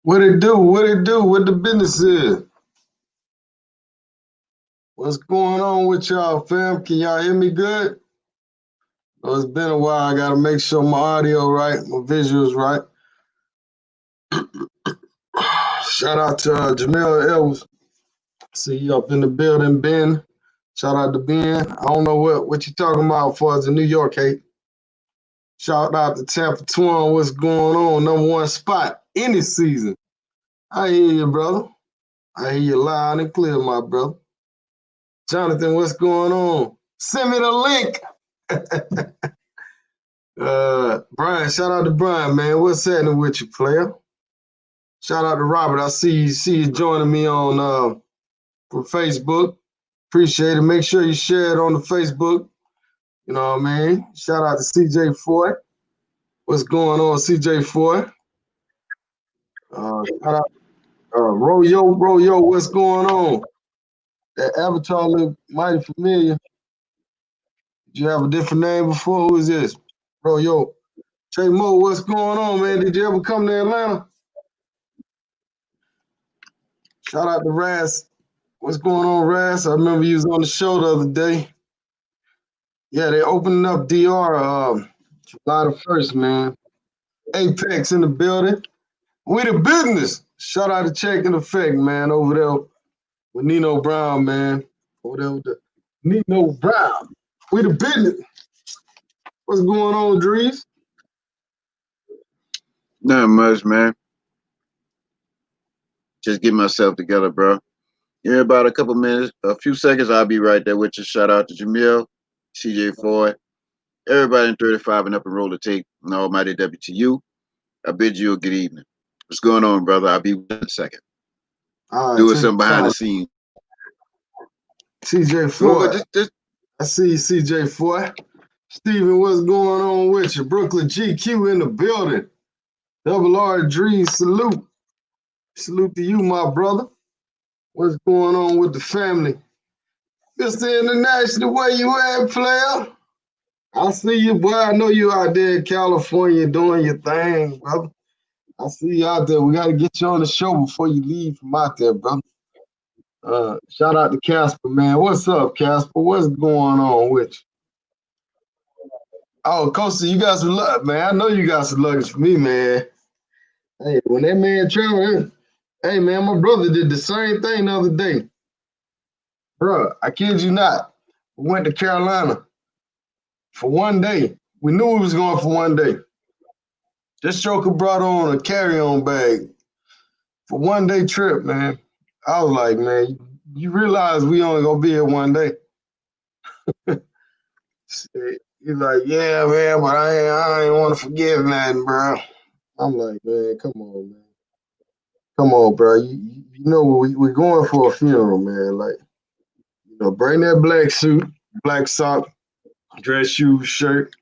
What it do? What it do? What the business is? What's going on with y'all, fam? Can y'all hear me good? Oh, it's been a while. I gotta make sure my audio right, my visuals right. Shout out to Jamil Ellis. See you up in the building, Ben. Shout out to Ben. I don't know what you talking about as far as the New York hate. Shout out to Tampa Twin. What's going on? Number one spot any season. I hear you, brother. I hear you loud and clear, my brother. Jonathan, what's going on? Send me the link. Brian, shout out to Brian, man. What's happening with you, player? Shout out to Robert. I see you joining me on from Facebook. Appreciate it. Make sure you share it on the Facebook. You know what I mean? Shout out to CJ Foy. What's going on, CJ Foy? Shout out Royo, what's going on? That avatar look mighty familiar. Did you have a different name before? Who is this? Royo. Trey Mo, what's going on, man? Did you ever come to Atlanta? Shout out to Raz. What's going on, Raz? I remember you was on the show the other day. Yeah, they opening up DR July the 1st, man. Apex in the building. We the business. Shout out to Check in Effect, man, over there with Nino Brown, man. Over there with the Nino Brown. We the business. What's going on, Dries? Not much, man. Just get myself together, bro. In about a couple minutes, a few seconds, I'll be right there with you. Shout out to Jamil, CJ Foy, everybody in 35 and up and roll the tape, and almighty WTU. I bid you a good evening. What's going on, brother? I'll be with you in a second. All right, Doing something behind the scenes. CJ Foy. I see you, CJ Foy. Steven, what's going on with you? Brooklyn GQ in the building. Double R Dries, salute. Salute to you, my brother. What's going on with the family? Mr. International, where you at, player? I see you, boy. I know you out there in California doing your thing, brother. I see you out there. We got to get you on the show before you leave from out there, brother. Shout out to Casper, man. What's up, Casper? What's going on with you? Oh, Costa, you got some luck, man. I know you got some luggage for me, man. Hey, when that man traveled, hey, man, my brother did the same thing the other day. Bro, I kid you not. We went to Carolina for one day. We knew we was going for one day. This joker brought on a carry-on bag for one day trip, man. I was like, man, you realize we only gonna be here one day. He's like, yeah, man, but I ain't want to forgive nothing, bro. I'm like, man, come on, man. Come on, bro. You know we're going for a funeral, man. Like, you know, bring that black suit, black sock, dress shoes, shirt,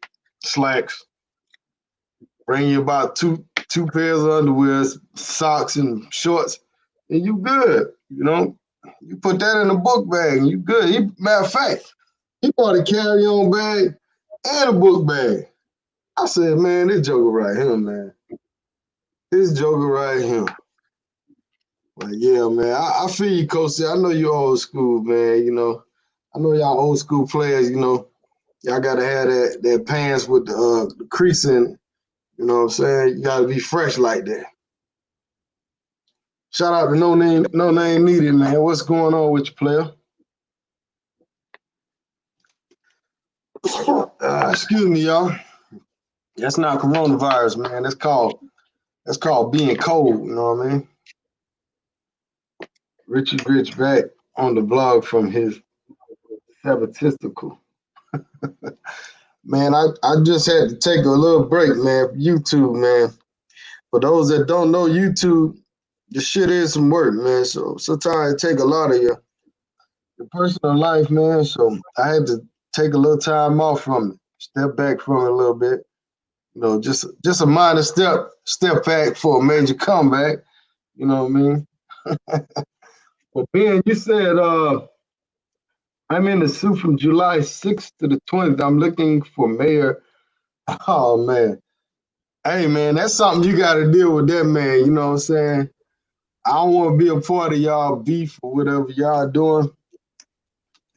slacks. Bring you about two pairs of underwear, socks, and shorts, and you good. You know, you put that in a book bag, and you good. Matter of fact, he bought a carry-on bag and a book bag. I said, man, this joker right here, man. This joker right here. Like, yeah, man, I feel you, Coach. I know you old school, man. You know, I know y'all old school players. You know, y'all gotta have that pants with the crease in it. You know what I'm saying? You gotta be fresh like that. Shout out to No Name Needed, man. What's going on with you, player? Excuse me, y'all. That's not coronavirus, man. That's called being cold. You know what I mean? Richie Rich back on the blog from his sabbatical. Man, I just had to take a little break, man, from YouTube, man. For those that don't know, YouTube, the shit is some work, man. So sometimes it take a lot of your personal life, man. So I had to take a little time off from it, step back from it a little bit. You know, just a minor step back for a major comeback. You know what I mean? But Ben, you said I'm in the suit from July 6th to the 20th. I'm looking for mayor. Oh man. Hey man, that's something you gotta deal with that man, you know what I'm saying? I don't want to be a part of y'all beef or whatever y'all doing.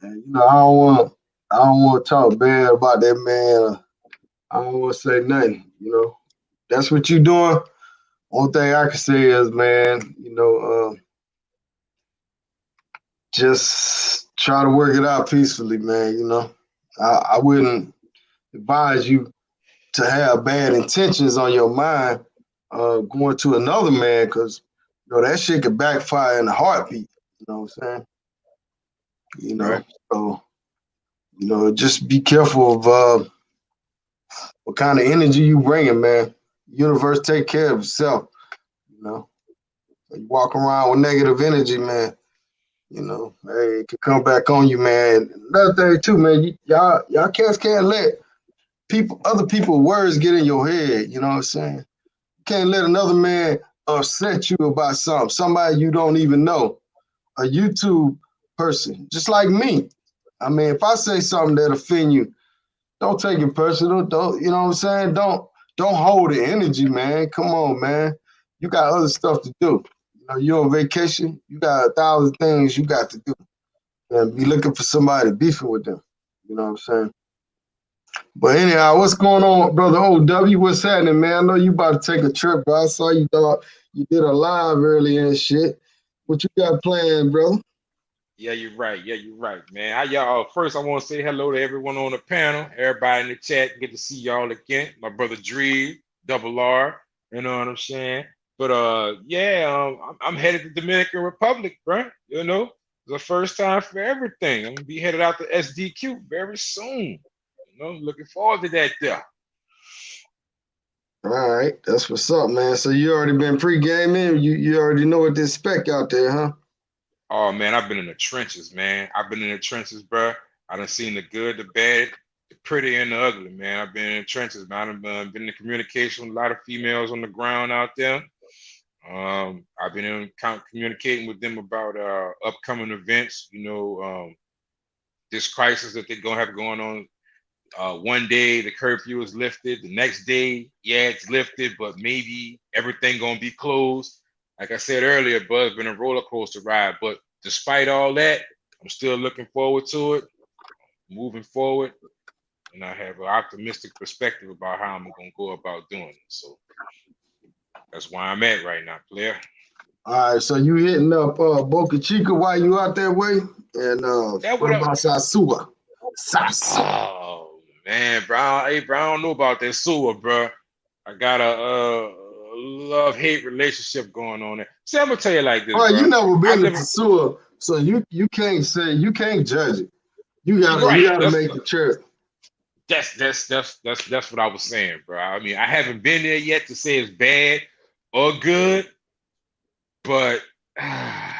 And, I don't want to talk bad about that man. I don't want to say nothing. That's what you doing. Only thing I can say is, man, just try to work it out peacefully, man. I wouldn't advise you to have bad intentions on your mind going to another man because that shit could backfire in a heartbeat. You know what I'm saying? Right. So just be careful of what kind of energy you bringing, man. Universe take care of itself. You know, you walk around with negative energy, man. Hey, it could come back on you, man. Another thing too, man. Y'all cats can't let other people's words get in your head. You know what I'm saying? You can't let another man upset you about something. Somebody you don't even know, a YouTube person, just like me. I mean, if I say something that offend you, don't take it personal. Don't you know what I'm saying? Don't hold the energy, man. Come on, man. You got other stuff to do. You're on vacation. You got 1,000 things you got to do. And be looking for somebody beefing with them. You know what I'm saying? But anyhow, what's going on, brother OW? What's happening, man? I know you about to take a trip, bro. I saw you thought you did a live earlier and shit. What you got planned, brother? Yeah, you're right. Yeah, you're right, man. How y'all? First, I want to say hello to everyone on the panel, everybody in the chat. Good to see y'all again. My brother Dree, Double R. You know what I'm saying? But yeah, I'm headed to Dominican Republic, bro. It's the first time for everything. I'm gonna be headed out to SDQ very soon. Looking forward to that there. All right, that's what's up, man. So you already been pre-gaming. You already know what to expect out there, huh? Oh man, I've been in the trenches, man. I've been in the trenches, bro. I done seen the good, the bad, the pretty, and the ugly, man. I've been in the trenches, man. I've been in communication with a lot of females on the ground out there. I've been in communicating with them about upcoming events. This crisis that they're gonna have going on. One day the curfew is lifted. The next day, yeah, it's lifted, but maybe everything gonna be closed. Like I said earlier, bud, it's been a roller coaster ride. But despite all that, I'm still looking forward to it, moving forward, and I have an optimistic perspective about how I'm gonna go about doing it. So that's where I'm at right now, player. All right, so you hitting up Boca Chica while you out that way? And Yeah, what what up? about Sosua? Sosua. Oh man, bro. Hey, bro, I don't know about that sewer, bro. I got a love-hate relationship going on there. See, I'm gonna tell you like this, All right, you bro. never I been to live Sosua, so you can't judge it. You gotta you right. gotta make the trip. That's what I was saying, bro. I mean, I haven't been there yet to say it's bad or good, but I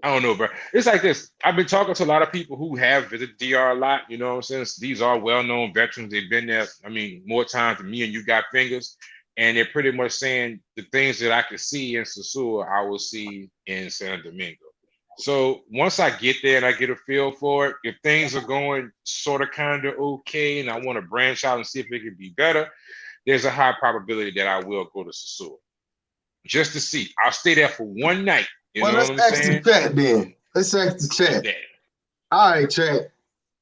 don't know, bro. It's like this. I've been talking to a lot of people who have visited DR a lot. You know what I'm saying? These are well-known veterans. They've been there, I mean, more times than me and you got fingers. And they're pretty much saying the things that I could see in Sosua, I will see in San Domingo. So once I get there and I get a feel for it, if things are going sort of kind of okay and I want to branch out and see if it could be better, there's a high probability that I will go to Sosua just to see. I'll stay there for one night. You Well, know let's what I'm ask the saying? chat then. Let's ask the What's chat. that? All right, chat.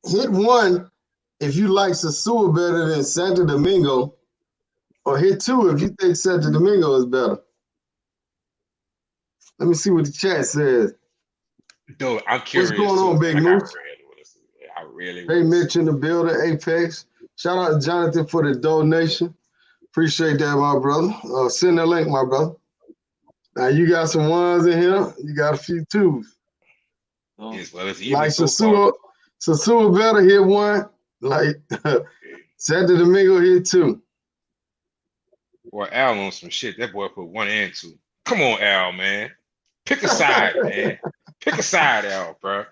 Hit one if you like Sosua better than Santo Domingo, or hit two if you think Santo Domingo is better. Let me see what the chat says. Dude, I'm What's going curious too, on, man. Big Like I Moose? really want to see it. I really Hey, want to see Mitch in it. the building, Apex. Shout out to Jonathan for the donation. Appreciate that, my brother. Send the link, my brother. Now you got some ones in here. You got a few twos. Yes, well, it's even Like so far. Sosua better hit one. Like Santo Domingo hit two. Boy, Al on some shit. That boy put one and two. Come on, Al, man. Pick a side, man. Pick a side, Al, bro.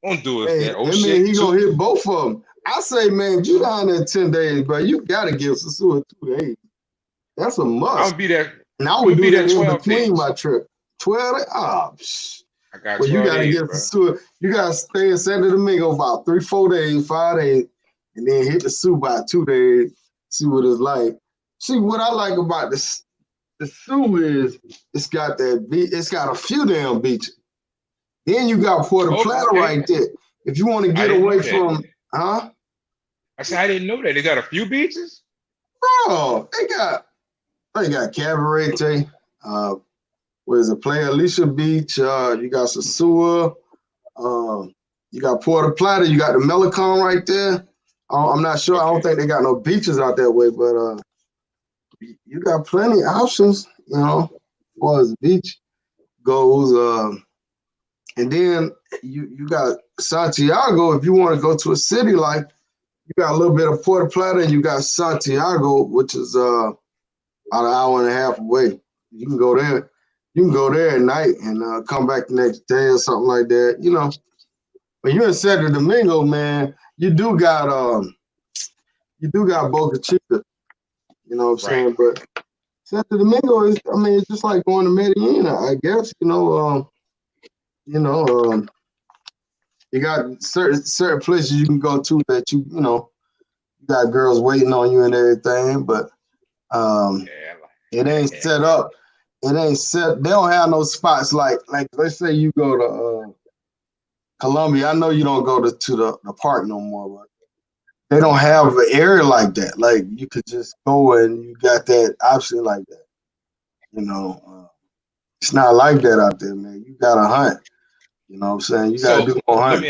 Don't do us Hey, that. Oh that mean shit, he gonna two. hit both of them. I say, man, you down there 10 days, bro. You gotta give Sosua 2 days. That's a I'm must. gonna be there. And I I'm would gonna be do there that in 12 between my days. trip. 12 days? Oh, psh. I got Well, you 12 gotta days, get bro. Sosua. You gotta stay in Santo Domingo about 3, 4 days, 5 days, and then hit the Sioux by 2 days. See what it's like. See what I like about this Sosua is it's got that beach. It's got a few damn beaches. Then you got Puerto Plata Okay. right there. If you want to I get didn't know away that. from, huh? I said I didn't know that. They got a few beaches? Oh, they got Cabarete, what is it, Playa Alicia Beach, you got Sosua, you got Puerto Plata, you got the Melicon right there. I'm not sure. I don't Okay. think they got no beaches out that way, but you got plenty of options, as far as the beach goes. And then you got Santiago. If you want to go to a city like, you got a little bit of Puerto Plata, and you got Santiago, which is about an hour and a half away. You can go there. You can go there at night and come back the next day or something like that. When you're in Santo Domingo, man, you do got Boca Chica. You know what I'm Right. saying? But Santo Domingo is, I mean, it's just like going to Medellin, I guess. You got certain places you can go to that you got girls waiting on you and everything, but Yeah. it ain't set up. It ain't set. They don't have no spots like let's say you go to Colombia. I know you don't go to the park no more, but they don't have an area like that. Like you could just go and you got that option like that. It's not like that out there, man. You got to hunt. You know what I'm saying? You got to So do more let hunting.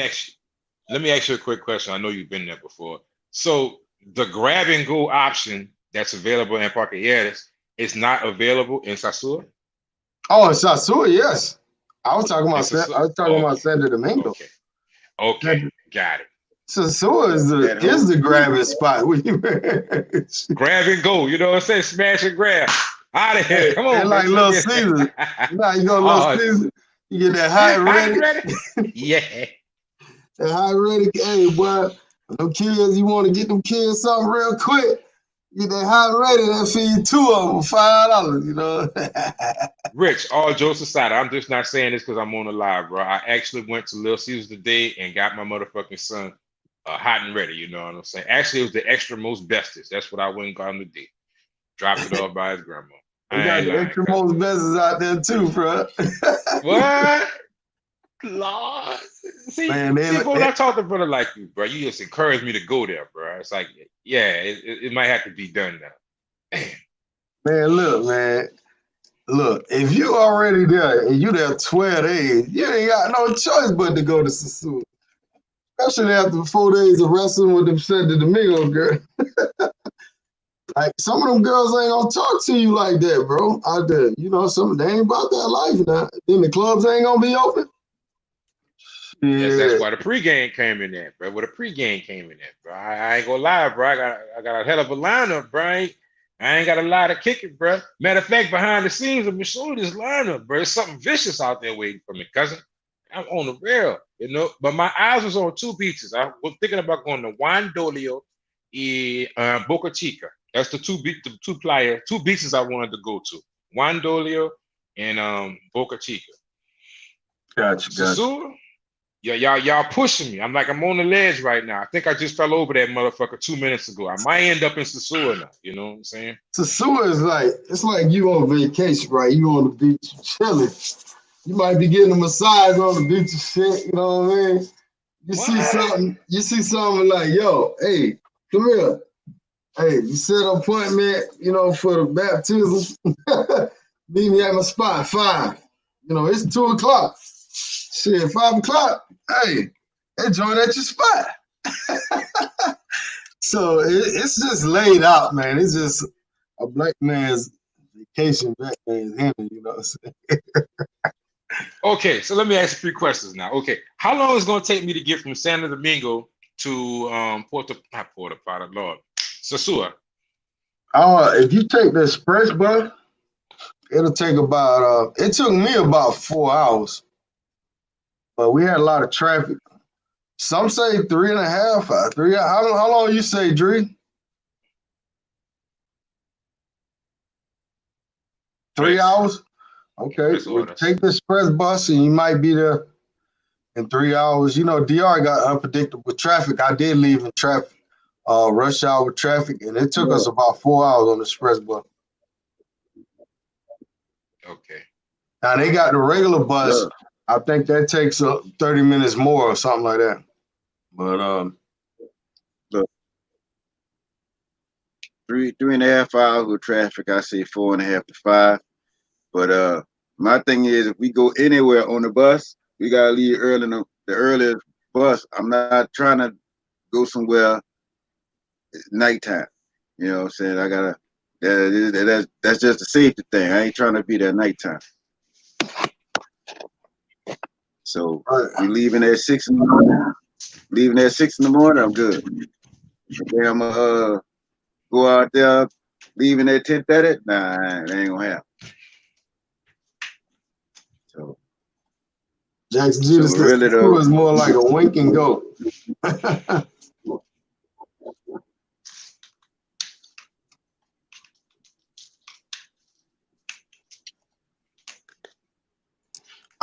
me ask you a quick question. I know you've been there before. So the grab and go option that's available in Parque Aires is not available in Sosua? Oh, in Sosua, yes. I was talking In about Sosua? I was talking about Okay. Santo Domingo. Okay. Okay. Got it. Sosua is the grabbing spot. Grab and go. You know what I'm saying? Smash and grab. Out of here. Hey, Come and on, like bitch. Let Little me. Caesar. You go to Little Oh, Caesar, you get that hot and hot and ready. ready. Yeah. That hot and ready. Hey, boy, them kids, you want to get them kids something real quick. Get that hot and ready, that feed two of them $5, Rich, all jokes aside, I'm just not saying this because I'm on the live, bro. I actually went to Little Caesars today and got my motherfucking son hot and ready. You know what I'm saying? Actually, it was the extra most bestest. That's what I went and got him today. Dropped it off by his grandma. They I got ain't the lying, extra cuz. most bestest out there too, bro. What? Lord. Man, See, bro, when I talk to a brother like you, bro, you just encourage me to go there, bro. It's like, yeah, it might have to be done now. man, look, man. Look, if you already there and you there 12 days, you ain't got no choice but to go to Sasua. Especially after 4 days of wrestling with them Santo Domingo girl. Like some of them girls ain't gonna talk to you like that, bro. Out there, they ain't about that life now. Then the clubs ain't gonna be open. That's Yeah, why the pregame came in there, bro. Where the pregame came in there, bro. I ain't gonna lie, bro. I got a hell of a lineup, bro. I ain't got a lot of kicking, bro. Matter of fact, behind the scenes, I'm showing this lineup, bro. There's something vicious out there waiting for me, cousin. I'm on the rail, But my eyes was on two beaches. I was thinking about going to Juan Dolio and Boca Chica. That's the two beaches I wanted to go to. Juan Dolio and Boca Chica. gotcha. Sosua, yeah, y'all pushing me. I'm on the ledge right now. I think I just fell over that motherfucker 2 minutes ago. I might end up in Sosua now. You know what I'm saying? Sasua is it's like you on vacation, right? You on the beach chilling. You might be getting a massage on the beach and shit. You know what I mean? What? You see something like, yo, hey, come here. Hey, you set an appointment, for the baptism. Meet me at my spot, 5. It's 2 o'clock. Shit, 5 o'clock. Hey, they join at your spot. So it's just laid out, man. It's just a black man's vacation, black man's heaven, you know what I'm saying? Okay, so let me ask you 3 questions now. Okay, how long is it gonna take me to get from Santo Domingo to not Puerto Plata, Lord, Sosua? If you take the express bus, it'll take it took me about 4 hours, but we had a lot of traffic. Some say 3.5, 3. How long you say, Dree? 3 Express, hours? Okay, express well, orders. take the express bus and you might be there in 3 hours. DR got unpredictable traffic. I did leave in traffic, rush hour traffic, and it took us about 4 hours on the express bus. Okay. Now they got the regular bus. Look, I think that takes 30 minutes more or something like that. But look, 3.5 hours with traffic. I say 4.5 to 5. But my thing is, if we go anywhere on the bus, we gotta leave early. The earliest bus. I'm not trying to go somewhere nighttime. You know what I'm saying? I gotta. That's just a safety thing. I ain't trying to be there nighttime. So we leaving at 6 in the morning. Leaving at 6 in the morning, I'm good. Then I'm go out there, leaving at 10:30. Nah, it ain't gonna happen. So, Jackson so Judas really Sosua though, is more like a wink and go.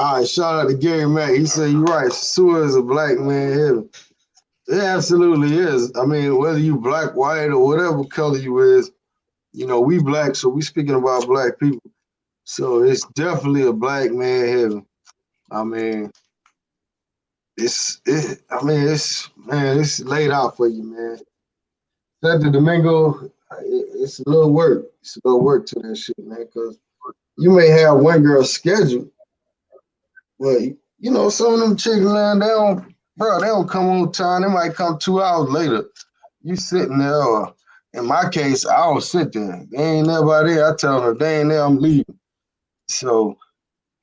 All right, shout out to Gary Mack. He said you're right. Sosua is a black man heaven. It absolutely is. I mean, whether you black, white, or whatever color you is, you know, we black, so we speaking about black people. So it's definitely a black man heaven. I mean, it's laid out for you, man. Santo Domingo, it's a little work. It's a little work to that shit, man, because you may have one girl scheduled, but you know, some of them chicks, man, they don't come on time. They might come 2 hours later. You sitting there, or in my case, I don't sit there. They ain't nobody there. I tell them if they ain't there, I'm leaving. So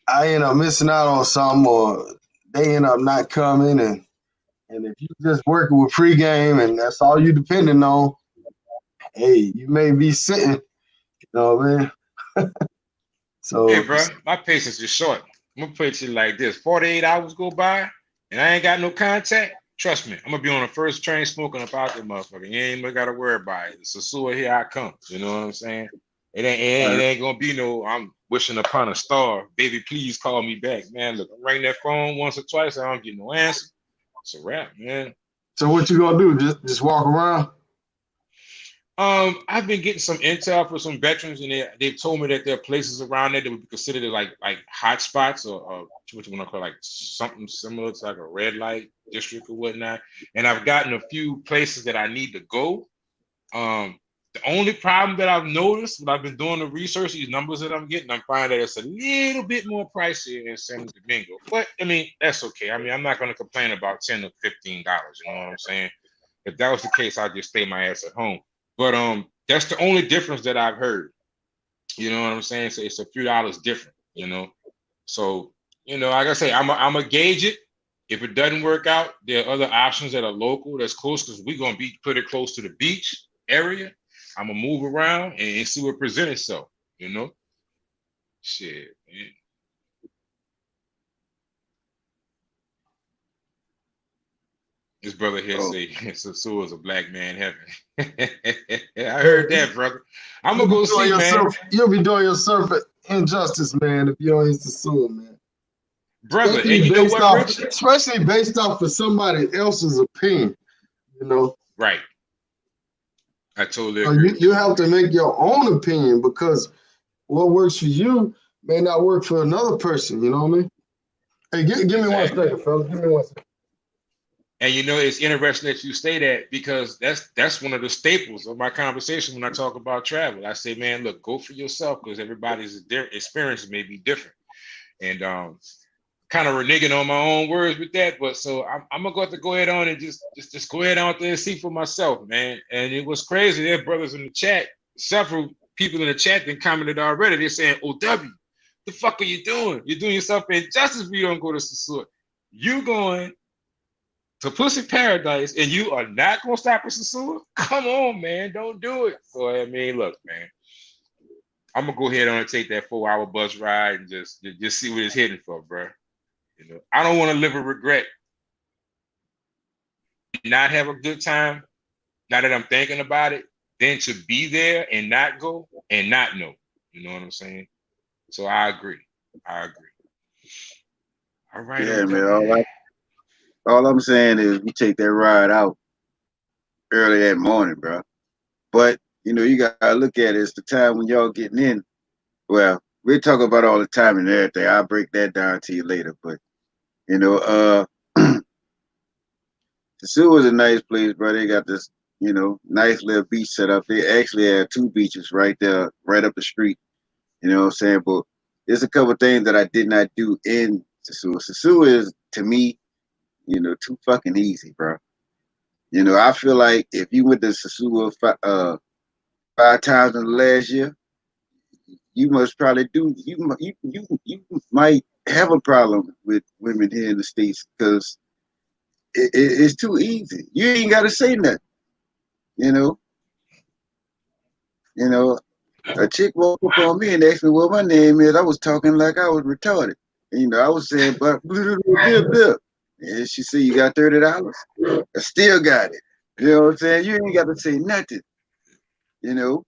I end up missing out on something, or they end up not coming, and if you just working with pregame and that's all you depending on, hey, you may be sitting, you know what I mean? Hey, So bro, my patience is short. I'm gonna put it like this: 48 hours go by, and I ain't got no contact. Trust me, I'm gonna be on the first train smoking about that motherfucker. You ain't even gotta worry about it. It's a sewer, here I come. You know what I'm saying? It ain't gonna be no. I'm wishing upon a star, baby. Please call me back, man. Look, I ring that phone once or twice, I don't get no answer. It's a wrap, man. so what you gonna do? Just walk around? I've been getting some intel for some veterans, and they've told me that there are places around there that would be considered like hot spots, or what you want to call like something similar to like a red light district or whatnot. And I've gotten a few places that I need to go. The only problem that I've noticed when I've been doing the research, these numbers that I'm getting, I'm finding that it's a little bit more pricey in San Domingo. But I mean, that's okay. I mean, I'm not going to complain about $10 to $15. You know what I'm saying? If that was the case, I'd just stay my ass at home. But that's the only difference that I've heard. You know what I'm saying? So it's a few dollars different, you know. So, like I say, I'm a gauge it. If it doesn't work out, there are other options that are local, that's close, because we're gonna be pretty close to the beach area. I'm gonna move around and see what presents itself, you know. Shit, man. This brother here oh, say Sosua is a black man heaven. I heard that, brother. I'm You'll gonna be go doing see, man. yourself. You'll be doing yourself injustice, man, if you don't hit the sewer, man. Brother. And you know what, Rich? Especially based off of somebody else's opinion. You know, Right. I totally so agree you with you. have to make your own opinion because what works for you may not work for another person. You know what I mean? Hey, give me one Exactly. second, fella. Give me 1 second. And it's interesting that you say that, because that's one of the staples of my conversation when I talk about travel. I say, man, look, go for yourself, because everybody's experience may be different. And kind of reneging on my own words with that, but so I'm gonna have to go ahead on and just go ahead out there and see for myself, man. And it was crazy. There are brothers in the chat, several people in the chat that commented already. They're saying, "OW, the fuck are you doing? You're doing yourself injustice if you don't go to Sosua. You going to Pussy Paradise, and you are not gonna stop at Sosua? Come on, man, don't do it." So I mean, look, man, I'm gonna go ahead on and take that 4-hour bus ride and just see what it's heading for, bro. I don't want to live a regret, not have a good time. Now that I'm thinking about it, than to be there and not go and not know. You know what I'm saying? So I agree. I agree. All right, yeah, man. OW. All I'm saying is we take that ride out early that morning, bro. But you gotta look at it. It's the time when y'all getting in. Well, we talk about all the time and everything. I'll break that down to you later. But you know, Sosua is a nice place, bro. They got this, nice little beach set up. They actually have two beaches right there, right up the street. You know what I'm saying? But there's a couple things that I did not do in Sosua. Sosua is, to me, too fucking easy, bro. I feel like if you went to Sosua 5 times in the last year, you must probably you might have a problem with women here in the States because it's too easy. You ain't got to say nothing. You know, you know, a chick walked up on me and asked me what my name is. I was talking like I was retarded. I was saying, but and she said, "You got $30?" I still got it. You know what I'm saying? You ain't got to say nothing. You know,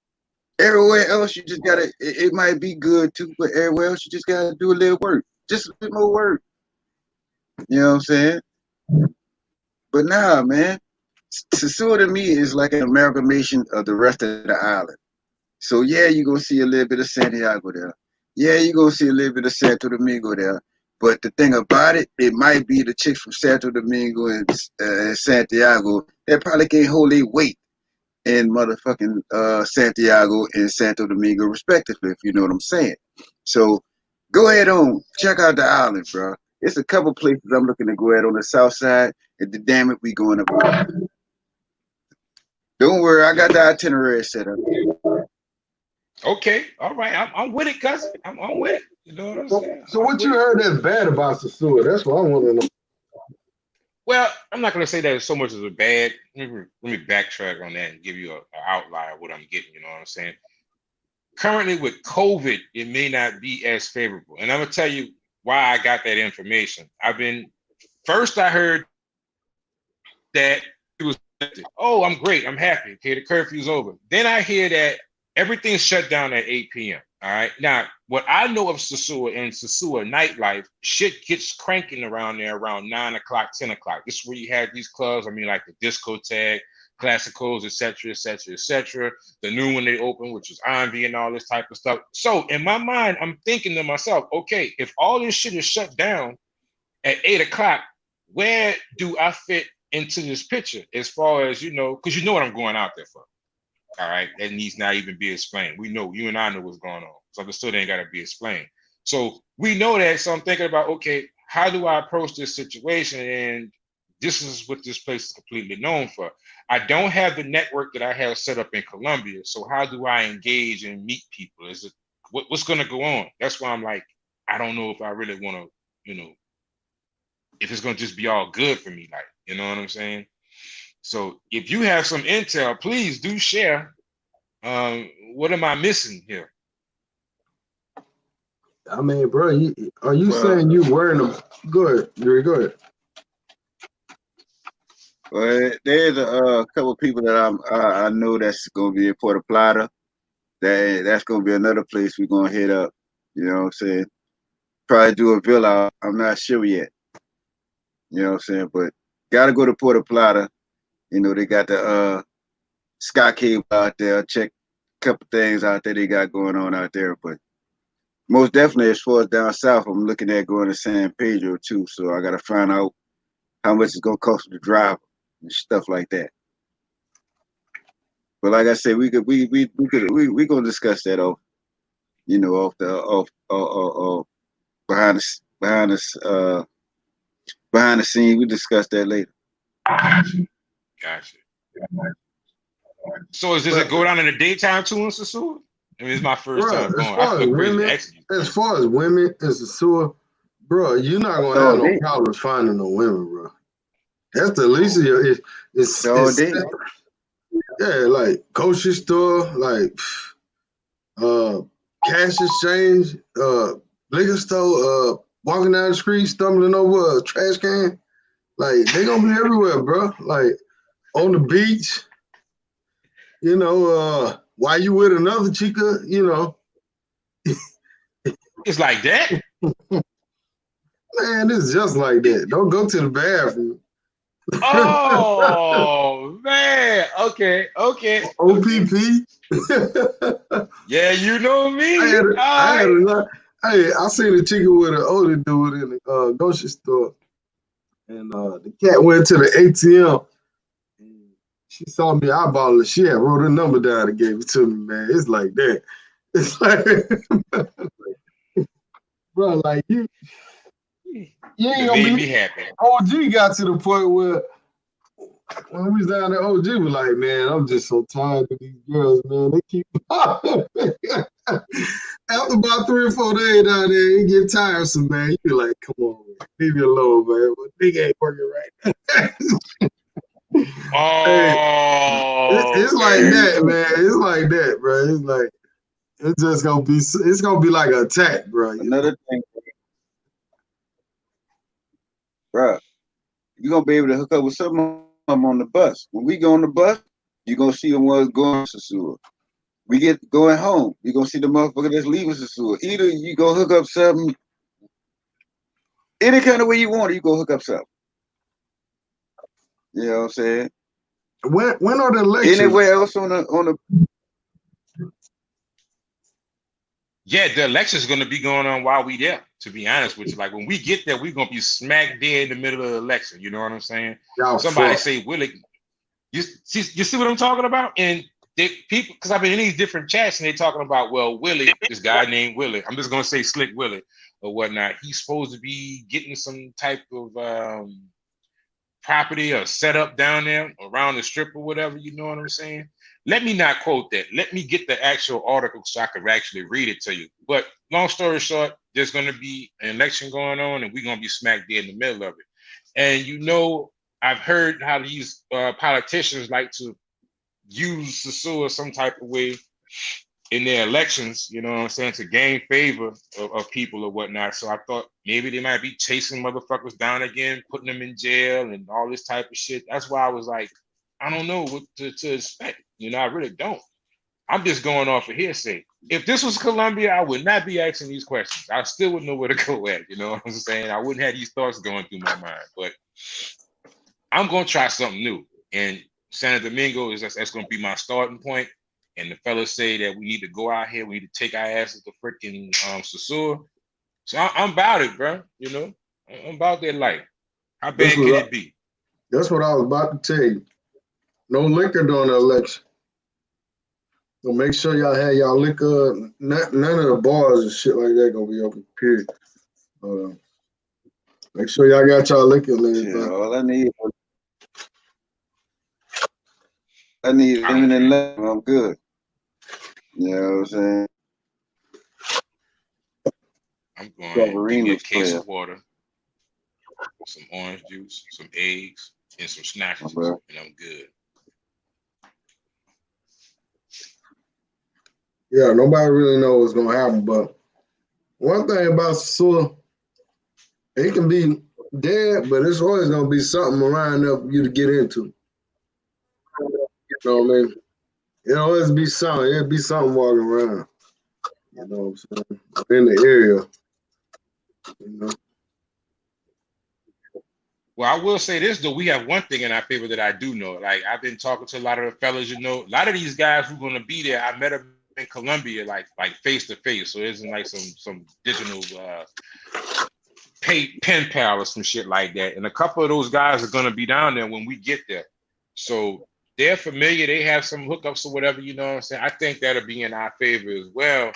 everywhere else you just gotta. It might be good too, but everywhere else you just gotta do a little work, just a little more work. You know what I'm saying? But nah, man, Sosua to me is like an amalgamation of the rest of the island. So yeah, you're gonna see a little bit of Santiago there. Yeah, you're gonna see a little bit of Santo Domingo there. But the thing about it, it might be the chicks from Santo Domingo and Santiago that probably can't hold their weight in motherfucking Santiago and Santo Domingo, respectively, if you know what I'm saying. So go ahead on, check out the island, bro. It's a couple places I'm looking to go ahead on the south side, and damn it, we going up. Don't worry, I got the itinerary set up. Okay, all right. I'm with it, cousin. I'm with it. You know what I'm saying? So I'm what with you it. heard that's bad about Sosua? That's what I want to know. Well, I'm not gonna say that it's so much as a bad. Let me backtrack on that and give you an outline of what I'm getting. You know what I'm saying? Currently with COVID, it may not be as favorable, and I'm gonna tell you why I got that information. First I heard that it was, oh, I'm great, I'm happy. Okay, the curfew's over. Then I hear that everything's shut down at 8 p.m. All right. Now, what I know of Sosua and Sosua nightlife, shit gets cranking around there around 9 o'clock, 10 o'clock. This is where you have these clubs. I mean, like the discotheque, classicals, etc., etc., etc. The new one they open, which is Envy and all this type of stuff. So in my mind, I'm thinking to myself, okay, if all this shit is shut down at 8 o'clock, where do I fit into this picture as far as, because you know what I'm going out there for. All right. That needs not even be explained. We know, you and I know what's going on. So it still ain't got to be explained. So we know that. So I'm thinking about, okay, how do I approach this situation? And this is what this place is completely known for. I don't have the network that I have set up in Colombia. So how do I engage and meet people? Is it what's going to go on? That's why I'm like, I don't know if I really want to, if it's going to just be all good for me. Like, you know what I'm saying? So if you have some intel, please do share. What am I missing here? I mean, bro, are you Well, saying you wearing them? Go ahead, Yuri, go ahead. well, there's a couple of people that I know that's gonna be in Puerto Plata. That's gonna be another place we're gonna hit up. You know what I'm saying? Probably do a villa. I'm not sure yet. You know what I'm saying? But gotta go to Puerto Plata. They got the Sky Cable out there. Check a couple things out there they got going on out there. But most definitely, as far as down south, I'm looking at going to San Pedro too. So I gotta find out how much it's gonna cost to drive and stuff like that. But like I said, we gonna discuss that off, off the behind the behind the behind the scene. We discuss that later. Gotcha. Gotcha. So does it But go down in the daytime too in Sosua? I mean, it's my first bro, time going. I feel crazy asking you. as far as women in Sosua, bro, you're not gonna have All no day, problems finding no women, bro. That's the least of your. all day. Yeah, like grocery store, like uh, cash exchange, liquor store, walking down the street, stumbling over a trash can. Like they gonna be everywhere, bro. Like on the beach, while you with another chica, It's like that. man, it's just like that. Don't go to the bathroom. Oh man. Okay. Okay. Okay. OPP. Yeah, you know I me. had All I had right. a lot. Hey, I seen a chicken with an older dude in the grocery store, and the cat went to the ATM. And she saw me eyeballing. She had wrote her number down and gave it to me. Man, it's like that. It's like, bro, like you You ain't done gonna made be. me happy. OG got to the point where when we was down there, OG was like, man, I'm just so tired of these girls, man. They keep after about 3 or 4 days down there, it get tiresome, man. You be like, come on, man. Leave me alone, man. But nigga ain't working right. Hey, Oh it's like man. Man, that, man. It's like that, bro. It's like it's just gonna be. It's gonna be like an attack, bro. You know. another thing, bro, you're gonna be able to hook up with some of them on the bus. When we go on the bus, you're gonna see the ones going to Sosua. We get going home, you're gonna see the motherfucker that's leaving Sosua. Either you go hook up something, any kind of way you want, you go hook up something. You know what I'm saying? When are the elections? Anywhere else on the Yeah, the election's gonna be going on while we there, to be honest with you. Like when we get there, we're gonna be smack dead in the middle of the election. You know what I'm saying? Y'all Somebody fuck. say, Willie, you see what I'm talking about? And they people, because I've been in these different chats and they're talking about, well, Willie, this guy named Willie. I'm just gonna say Slick Willie or whatnot. He's supposed to be getting some type of property or setup down there around the strip or whatever, you know what I'm saying? Let me not quote that. Let me get the actual article so I could actually read it to you. But long story short, there's going to be an election going on and we're going to be smack dead in the middle of it. And you know, I've heard how these politicians like to use Sosua some type of way in their elections, you know what I'm saying, to gain favor of people or whatnot. So I thought maybe they might be chasing motherfuckers down again, putting them in jail and all this type of shit. That's why I was like, I don't know what to expect. You know, I really don't. I'm just going off of hearsay. If this was Colombia, I would not be asking these questions. I still wouldn't know where to go at. You know what I'm saying? I wouldn't have these thoughts going through my mind. But I'm going to try something new. And Santo Domingo that's going to be my starting point. And the fellas say that we need to go out here, we need to take our asses to freaking Sosua. So I'm about it, bro. You know, I'm about that life. How That's bad can what I, it be? that's what I was about to tell you. No liquor during the election. So make sure y'all have y'all liquor. None of the bars and shit like that gonna be open. Period. Uh, Make sure y'all got y'all liquor and shit. everything. All I need I'm lemon and lemon. I'm good. You know what I'm saying? I'm going to give me a Severino's case player, of water, some orange juice, some eggs, and some my snacks, bro. and I'm good. Yeah, nobody really knows what's gonna happen. But one thing about Sasua, it can be dead, but it's always gonna be something around up for you to get into. You know what I mean? It'll always be something. It'll be something walking around. You know what I'm saying? In the area. You know. Well, I will say this though, we have one thing in our favor that I do know. Like I've been talking to a lot of the fellas, you know, a lot of these guys who are gonna be there. I met them in Colombia, like face to face. So it isn't like some digital pen pal or some shit like that. And a couple of those guys are gonna be down there when we get there. So they're familiar, they have some hookups or whatever, you know what I'm saying? I think that'll be in our favor as well.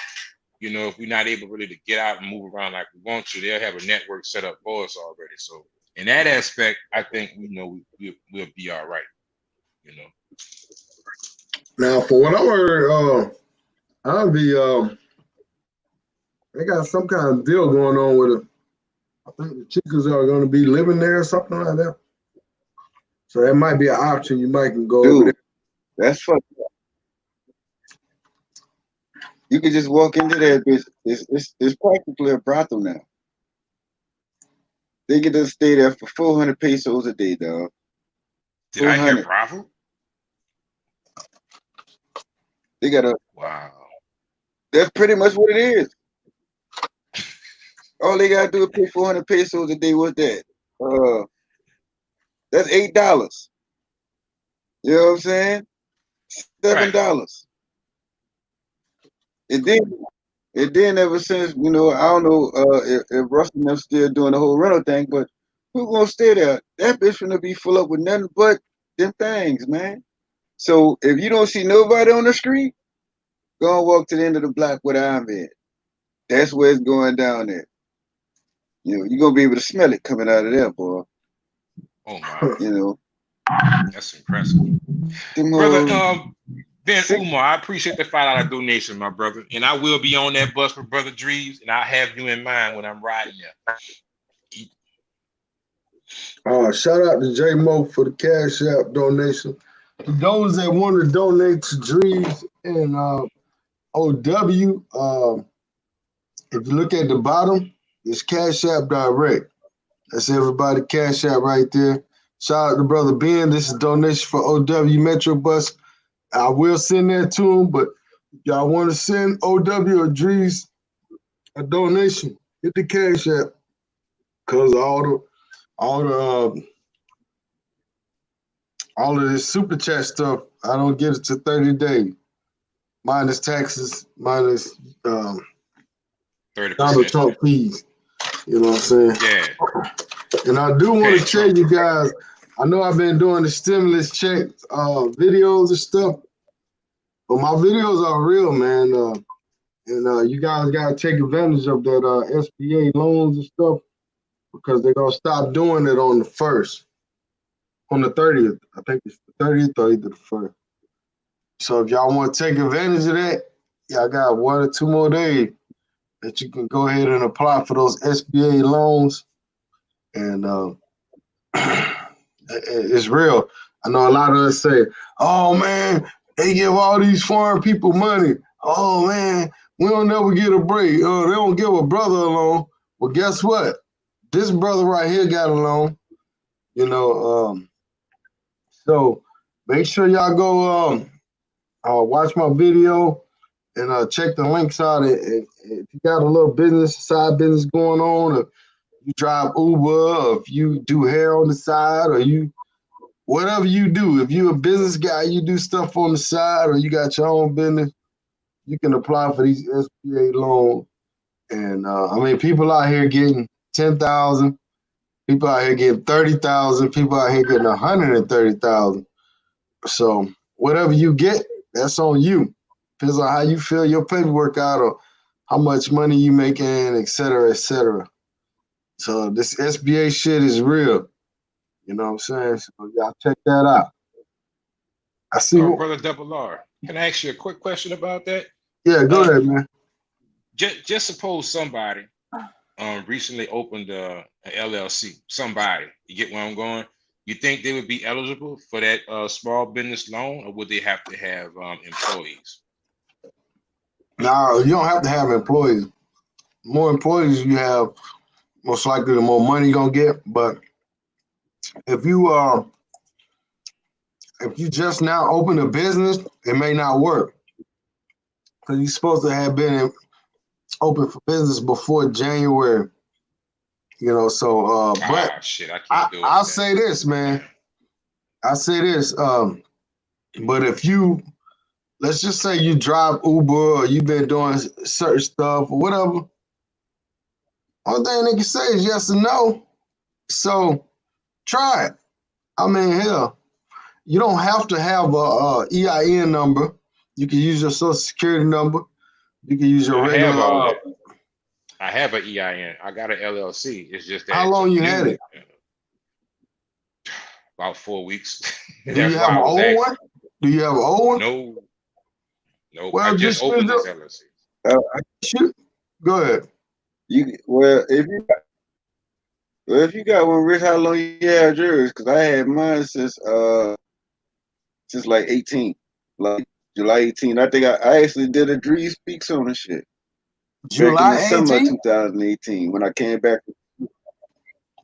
You know, if we're not able really to get out and move around like we want to, they'll have a network set up for us already. So in that aspect, I think we know we'll be all right. You know. Now, for what I heard, I'll be they got some kind of deal going on with it. I think the chicas are gonna be living there or something like that. So that might be an option. You might can go over there. Dude, that's fucked up. You can just walk into that bitch. It's practically a brothel now. They get to stay there for 400 pesos a day, dog. Did I hear 400. Bravo? They got a. Wow. That's pretty much what it is. All they gotta do is pay 400 pesos a day. What's that? That's $8. You know what I'm saying? Right. $7. And then ever since, you know, I don't know if Russell and them still doing the whole rental thing, but who gonna stay there? That bitch gonna be full up with nothing but them things, man. So if you don't see nobody on the street, go and walk to the end of the block where I'm at. That's where it's going down there. You know, you're gonna be able to smell it coming out of there, boy. Oh my, You know, that's impressive, them brother. whole Ben sick. Umar, I appreciate the $5 donation, my brother, and I will be on that bus with Brother Drees, and I'll have you in mind when I'm riding there. Shout out to J Mo for the Cash App donation. For those that want to donate to Drees and OW, if you look at the bottom, it's Cash App Direct. That's everybody Cash App right there. Shout out to Brother Ben. This is donation for OW Metro Bus. I will send that to him, but if y'all want to send OW or Drees a donation, hit the Cash App. Cause all of this super chat stuff, I don't get it to 30 days. Minus taxes, minus 30%. Donald Trump fees. You know what I'm saying? Yeah. And I do want to tell you guys, I know I've been doing the stimulus check videos and stuff, but my videos are real, man. And you guys got to take advantage of that SBA loans and stuff because they're going to stop doing it on the 1st. On the 30th. I think it's the 30th or either the 1st. So if y'all want to take advantage of that, y'all got 1 or 2 more days that you can go ahead and apply for those SBA loans. And it's real. I know a lot of us say, oh, man, they give all these foreign people money. Oh, man, we don't never get a break. They don't give a brother a loan. Well, guess what? This brother right here got a loan. You know, so make sure y'all go watch my video and check the links out. And if you got a little business, side business going on, or you drive Uber, or if you do hair on the side, or you whatever you do, if you're a business guy, you do stuff on the side, or you got your own business, you can apply for these SBA loans. And I mean, people out here getting 10,000, people out here getting 30,000, people out here getting 130,000. So whatever you get, that's on you. Depends on how you fill your paperwork out or how much money you making, et cetera, et cetera. So this SBA shit is real. You know what I'm saying? So y'all check that out. I see. Brother Double R, can I ask you a quick question about that? Yeah, go ahead, man. Just suppose somebody recently opened a LLC. Somebody, you get where I'm going? You think they would be eligible for that small business loan, or would they have to have employees? No, you don't have to have employees. The more employees you have, most likely the more money you're gonna get. But if you just now open a business, it may not work because you're supposed to have been open for business before January. You know, so but shit, I can't do it. I'll say this, man. I say this. But if you, let's just say you drive Uber or you've been doing certain stuff or whatever, only thing they can say is yes or no. So try it. I mean, hell, you don't have to have a EIN number. You can use your social security number. You can use your regular. I have an EIN. I got an LLC. It's just that. How long you had it? About 4 weeks. Do you have an old one? Do you have an old one? No. Well, I just opened this LLC. Shoot. Go ahead. If you got one, Rich, how long you had yours? Because I had mine since like 18, like July 18. I think I actually did a Dream Speaks on the shit. July back in the 18? summer of 2018 when I came back.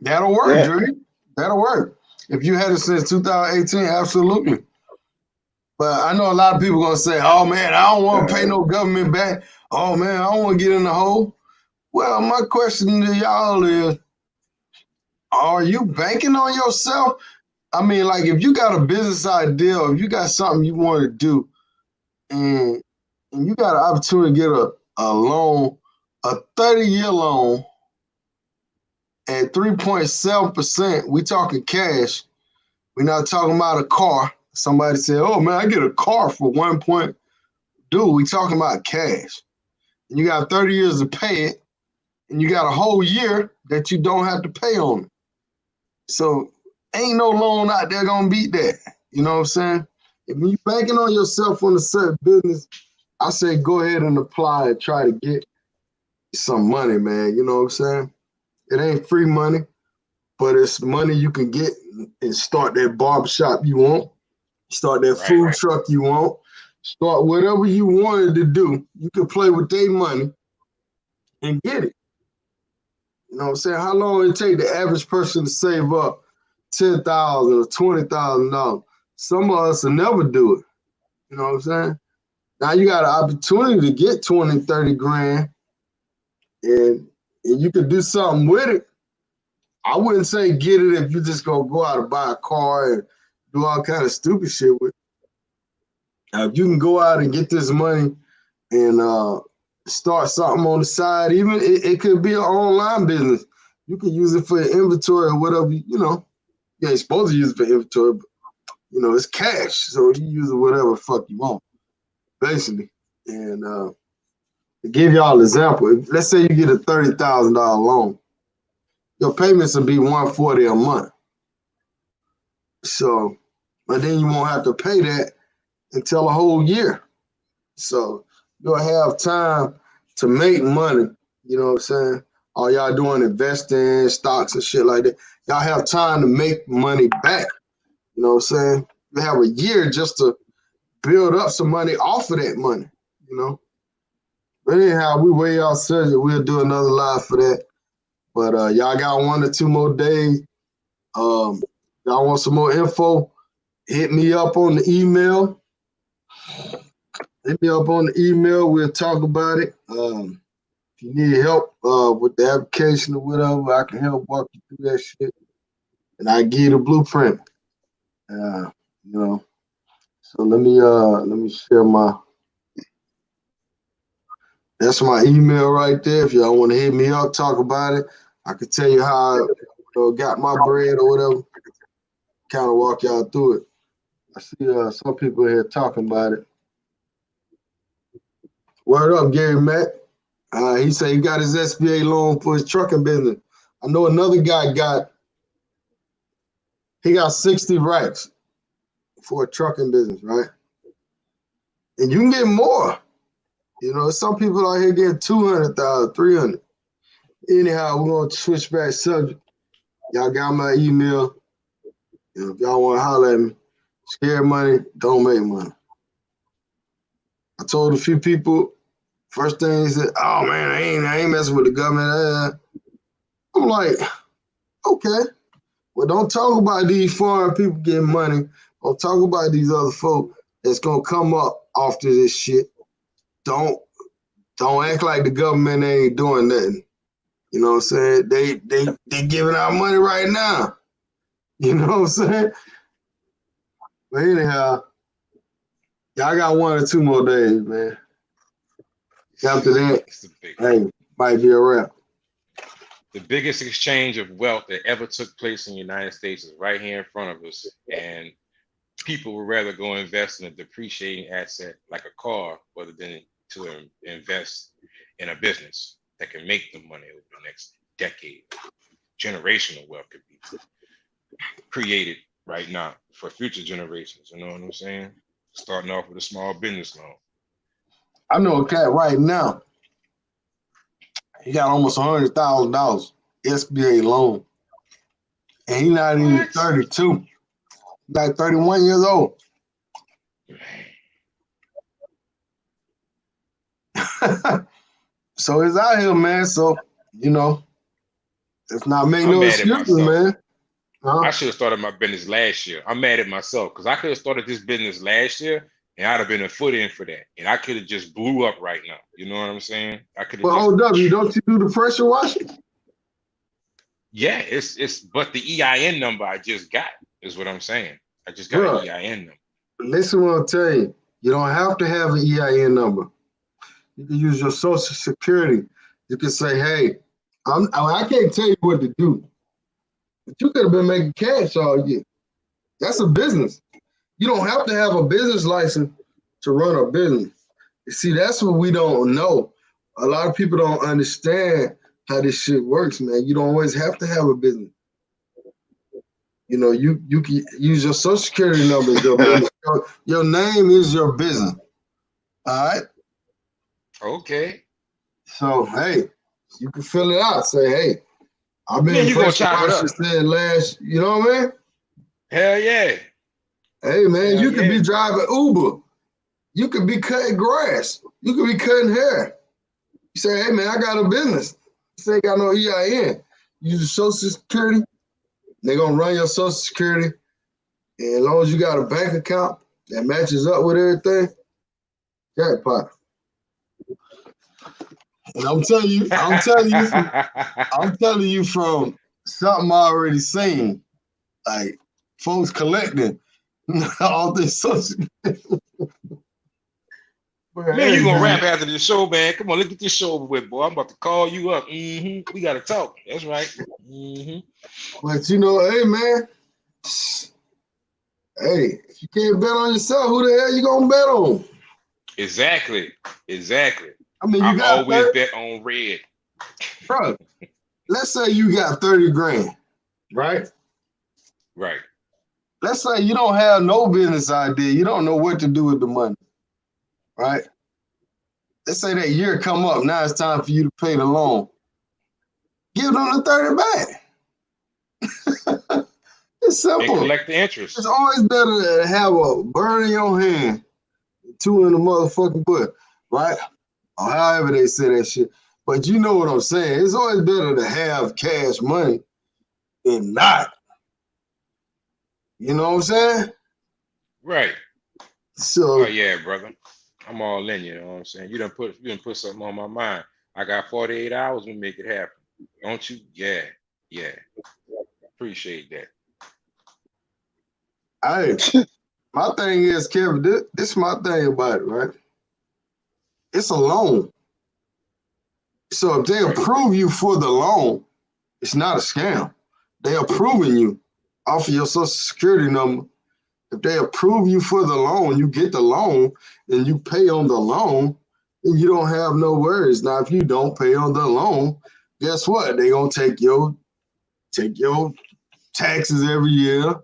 That'll work, Drew. That'll work. If you had it since 2018, absolutely. But I know a lot of people gonna say, "Oh man, I don't want to pay no government back. Oh man, I don't want to get in the hole." Well, my question to y'all is, are you banking on yourself? I mean, like if you got a business idea, or if you got something you want to do, and you got an opportunity to get a loan, a 30-year loan at 3.7%, we talking cash. We're not talking about a car. Somebody said, "Oh man, I get a car for 1 point." Dude, we talking about cash. And you got 30 years to pay it, and you got a whole year that you don't have to pay on it. So ain't no loan out there gonna beat that. You know what I'm saying? If you banking on yourself on a certain business, I say go ahead and apply and try to get some money, man. You know what I'm saying? It ain't free money, but it's money you can get and start that barbershop you want, start that Right. food truck you want, start whatever you wanted to do. You can play with their money and get it. You know what I'm saying? How long it take the average person to save up $10,000 or $20,000? Some of us will never do it. You know what I'm saying? Now you got an opportunity to get 20, 30 grand, and you could do something with it. I wouldn't say get it if you just gonna go out and buy a car and do all kind of stupid shit with it. If you can go out and get this money and start something on the side, even it could be an online business. You can use it for your inventory or whatever, you know. You ain't supposed to use it for inventory, but you know, it's cash. So you use it whatever the fuck you want, basically. And to give y'all an example, let's say you get a $30,000 loan, your payments will be $140 a month. So, but then you won't have to pay that until a whole year. So you'll have time to make money. You know what I'm saying? All y'all doing investing, stocks and shit like that. Y'all have time to make money back. You know what I'm saying? You have a year just to build up some money off of that money, you know. But anyhow, we way off subject. We'll do another live for that. But y'all got 1 or 2 more days. Y'all want some more info? Hit me up on the email. Hit me up on the email. We'll talk about it. If you need help with the application or whatever, I can help walk you through that shit. And I give you the blueprint. You know. So let me share my. That's my email right there. If y'all want to hit me up, talk about it. I can tell you how I got my bread or whatever. Kind of walk y'all through it. I see some people here talking about it. Word up, Gary Mack. He said he got his SBA loan for his trucking business. I know another guy got 60 racks for a trucking business, right? And you can get more. You know, some people out here getting 200,000, 300. Anyhow, we're gonna switch back subject. Y'all got my email. You know, if y'all want to holler at me, scared money, don't make money. I told a few people, first thing they said, "Oh man, I ain't messing with the government." I'm like, okay, well, don't talk about these foreign people getting money. Don't talk about these other folk that's gonna come up after this shit. Don't act like the government ain't doing nothing. You know what I'm saying? They giving out money right now. You know what I'm saying? But anyhow, y'all got 1 or 2 more days, man. After that, hey, might be a wrap. The biggest exchange of wealth that ever took place in the United States is right here in front of us. And people would rather go invest in a depreciating asset like a car rather than to invest in a business that can make them money over the next decade. Generational wealth could be created right now for future generations. You know what I'm saying? Starting off with a small business loan. I know a cat right now. He got almost $100,000 SBA loan, and he's not even 32. He's like 31 years old. So it's out here, man. So you know, it's not making no excuses, man. I should have started my business last year. I'm mad at myself because I could have started this business last year and I'd have been a foot in for that. And I could have just blew up right now. You know what I'm saying? I could have. But OW, don't you do the pressure washing? Yeah, it's but the EIN number I just got. is what I'm saying. I just got an Bro, EIN number. listen what I'm telling you. You don't have to have an EIN number. You can use your social security. You can say, hey, I can't tell you what to do, but you could have been making cash all year. That's a business. You don't have to have a business license to run a business. You see, that's what we don't know. A lot of people don't understand how this shit works, man. You don't always have to have a business. You know, you can use your social security number as your business. Your name is your business. All right. Okay. So hey, you can fill it out. Say, hey, I've Man, been you gonna pressure chop it washing up? since last. You know what I mean? Hell yeah. Hey man, Hell you could yeah. be driving Uber. You could be cutting grass. You could be cutting hair. You say, hey man, I got a business. You ain't got no EIN. Use your social security. They're gonna run your social security. And as long as you got a bank account that matches up with everything, jackpot. And I'm telling you from something I already seen. Like folks collecting all this social. But Man, you hey gonna man, rap after the show, man. Come on, let's get this show over with, boy. I'm about to call you up. We gotta talk. That's right. but you know, hey man, hey, if you can't bet on yourself, who the hell you gonna bet on? Exactly. Exactly. I mean, I you got always 30, bet on red. bro. Let's say you got 30 grand, right? Right. Let's say you don't have no business idea. You don't know what to do with the money, right? Let's say that year come up. Now it's time for you to pay the loan. Give them the 30 back. It's And simple. collect the It's interest. always better to have a bird in your hand, two in the motherfucking butt, right? Or however they say that shit. But you know what I'm saying. It's always better to have cash money than not. You know what I'm saying? Right. Oh So, yeah, brother. I'm all in, you know what I'm saying? You done put something on my mind. I got 48 hours to make it happen. Don't you? Yeah. Yeah. Appreciate that. hey, my thing is, Kevin, this is my thing about it, right? It's a loan. So if they Right. approve you for the loan, it's not a scam. They approving you off of your social security number. If they approve you for the loan, you get the loan and you pay on the loan, and you don't have no worries. Now, if you don't pay on the loan, guess what? They're gonna take your taxes every year.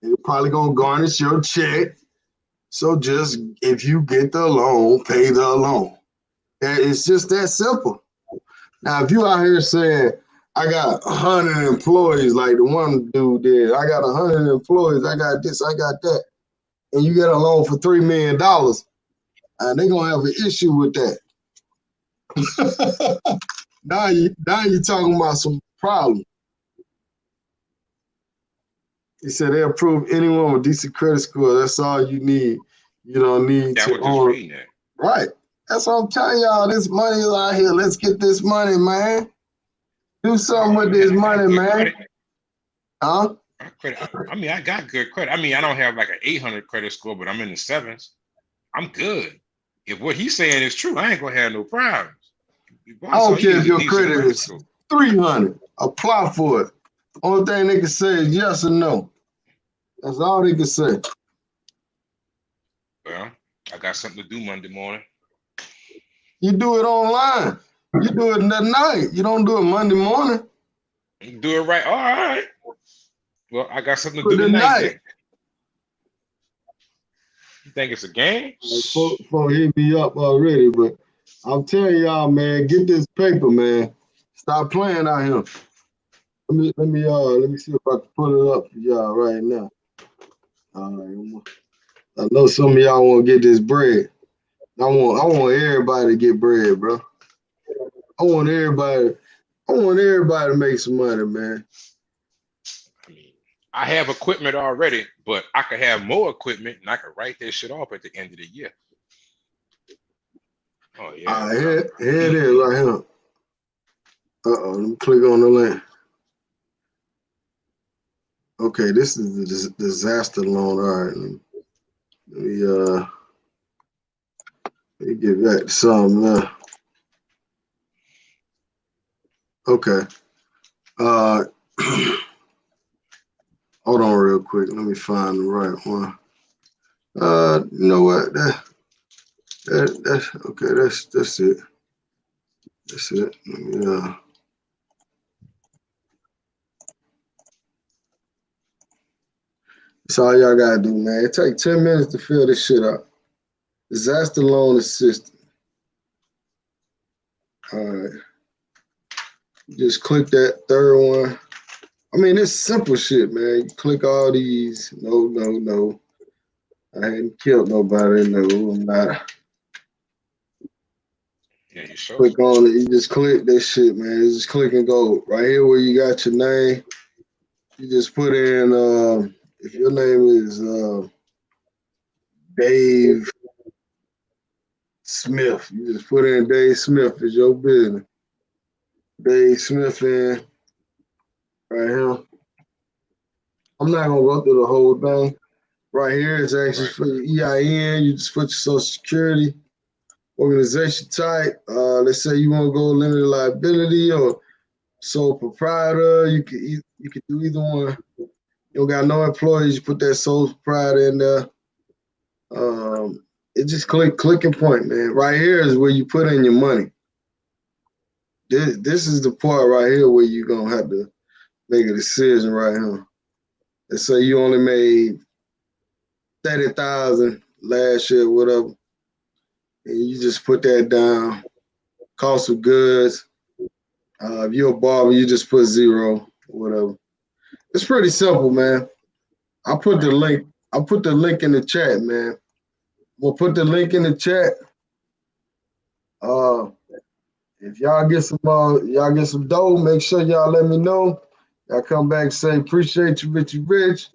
They're probably gonna garnish your check. So just if you get the loan, pay the loan. It's just that simple. Now, if you out here saying, I got 100 employees like the one dude did, I got 100 employees, I got this, I got that, and you get a loan for $3 million, and they're going to have an issue with that. now you talking about some problem. He said they approve anyone with decent credit score. That's all you need. You don't need Yeah, I to was just own. reading that. Right. That's what I'm telling y'all. This money is out here. Let's get this money, man. Do something with this Man, I got money, good man. credit. Huh? I got good credit. I mean, I don't have like an 800 credit score, but I'm in the sevens. I'm good. If what he's saying is true, I ain't gonna have no problems. I That's don't all you care need if is a your decent credit credit is score. 300. Apply for it. Only thing they can say is yes or no. That's all they can say. Well, I got something to do Monday morning. You do it online. You do it that night. You don't do it Monday morning. Do it right. All right. Well, I got something to Do it do that tonight night. then. You think it's a game? Before he be up already, but I'm telling y'all, man, get this paper, man. Stop playing out here. Let me see if I can pull it up for y'all right now. All right. I know some of y'all want to get this bread. I want everybody to get bread, bro. I want everybody to make some money, man. I mean, I have equipment already, but I could have more equipment and I could write that shit off at the end of the year. Oh yeah, All right, bro. here it is right here. Uh-oh, let me click on the link. Okay, this is the disaster loan. All right, let me get back to something. Okay. Uh, hold on real quick. Let me find the right one. You know what? That's okay. That's it. That's it. That's all y'all gotta do, man. It take 10 minutes to fill this shit out. Disaster loan assistance. All right. Just click that third one. I mean, it's simple shit, man. You click all these. No, no, no. I ain't killed nobody. No, I'm not. Yeah, you sure? Click on it. You just click that shit, man. You just click and go. Right here where you got your name, you just put in, if your name is Dave Smith, you just put in Dave Smith as your business. Dave Smith in right here. I'm not gonna go through the whole thing. Right here, it's actually Right. for your EIN. You just put your social security, organization type. Let's say you want to go limited liability or sole proprietor. You can do either one. You don't got no employees. You put that sole proprietor in there. It just click and point, man. Right here is where you put in your money. This is the part right here where you're gonna have to make a decision right here. Let's say you only made 30,000 last year, whatever, and you just put that down. Cost of goods. If you're a barber, you just put zero, whatever. It's pretty simple, man. I put the Right. link. I put the link in the chat, man. We'll put the link in the chat. Uh, if y'all get some dough, make sure y'all let me know. Y'all come back and say appreciate you, Richie Rich.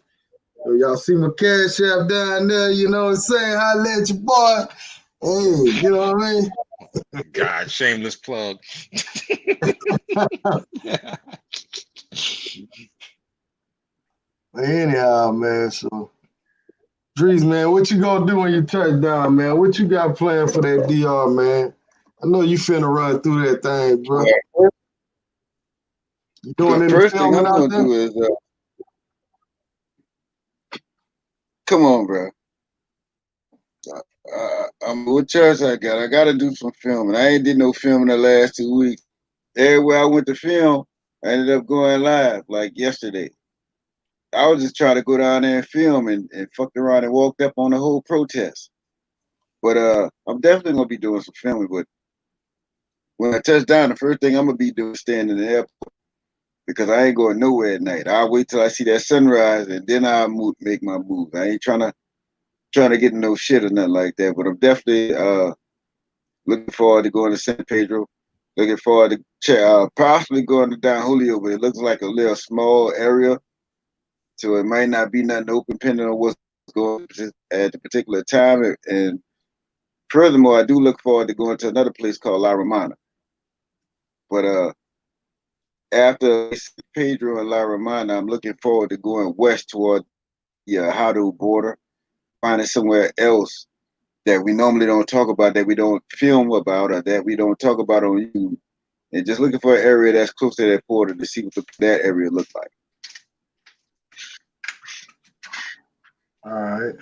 So y'all see my cash app down there, you know what I'm saying? Holla at your boy. Hey, you know what I mean? God, shameless plug. But anyhow, man, so Drees, man, what you gonna do when you touch down, man? What you got planned for that DR, man? I know you finna run through that thing, bro. Well, You doing the any first thing filming I'm out gonna there? do is, come on, bro. What church I got? I got to do some filming. I ain't did no filming the last 2 weeks. Everywhere I went to film, I ended up going live like yesterday. I was just trying to go down there and film and fucked around and walked up on the whole protest. But I'm definitely gonna be doing some filming. But when I touch down, the first thing I'm gonna be doing is staying in the airport because I ain't going nowhere at night. I'll wait till I see that sunrise and then I'll make my move. I ain't trying to get no shit or nothing like that. But I'm definitely looking forward to going to San Pedro. Looking forward to possibly going to Don Julio, but it looks like a little small area, so it might not be nothing open depending on what's going on at the particular time. And furthermore, I do look forward to going to another place called La Romana. But after San Pedro and La Romana, I'm looking forward to going west toward the Hado border, finding somewhere else that we normally don't talk about, that we don't film about, or that we don't talk about on YouTube. And just looking for an area that's close to that border to see what that area looks like. All right.